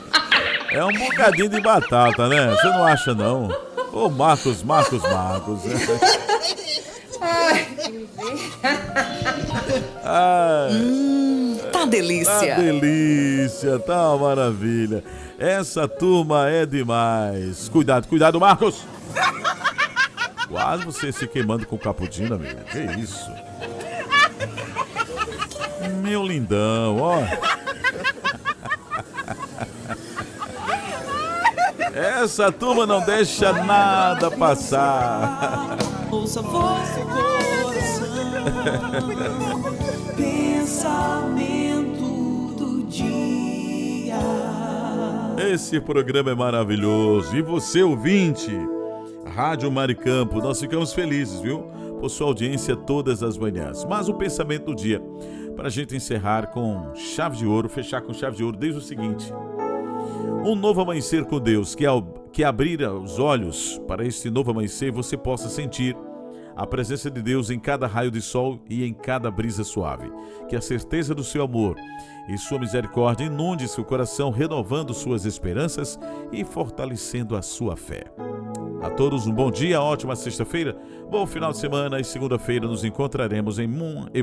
é um bocadinho de batata, né? Você não acha, não? Ô, Marcos. Tá delícia. Tá delícia, tá uma maravilha. Essa turma é demais. Cuidado, Marcos. Quase você se queimando com cappuccino, amigo. Que isso? Meu lindão, ó. Essa turma não deixa nada passar. Ouça a voz do coração, pensamento do dia. Esse programa é maravilhoso. E você, ouvinte, Rádio Maricampo, nós ficamos felizes, viu? Por sua audiência todas as manhãs. Mas o pensamento do dia, para a gente encerrar com chave de ouro, fechar com chave de ouro, diz o seguinte: um novo amanhecer com Deus, que abrir os olhos para este novo amanhecer, você possa sentir a presença de Deus em cada raio de sol e em cada brisa suave. Que a certeza do seu amor e sua misericórdia inunde seu coração, renovando suas esperanças e fortalecendo a sua fé. A todos um bom dia, ótima sexta-feira, bom final de semana e segunda-feira nos encontraremos em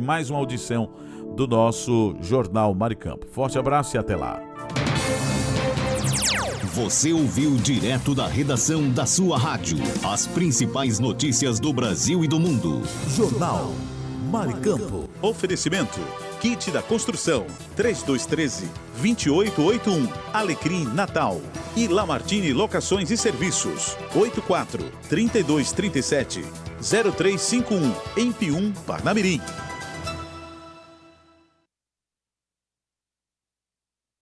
mais uma audição do nosso Jornal Maricampo. Forte abraço e até lá. Você ouviu direto da redação da sua rádio as principais notícias do Brasil e do mundo. Jornal Maricampo. Oferecimento: Kit da Construção 3213-2881, Alecrim Natal e Lamartine Locações e Serviços 84-3237-0351 em Pium, Parnamirim.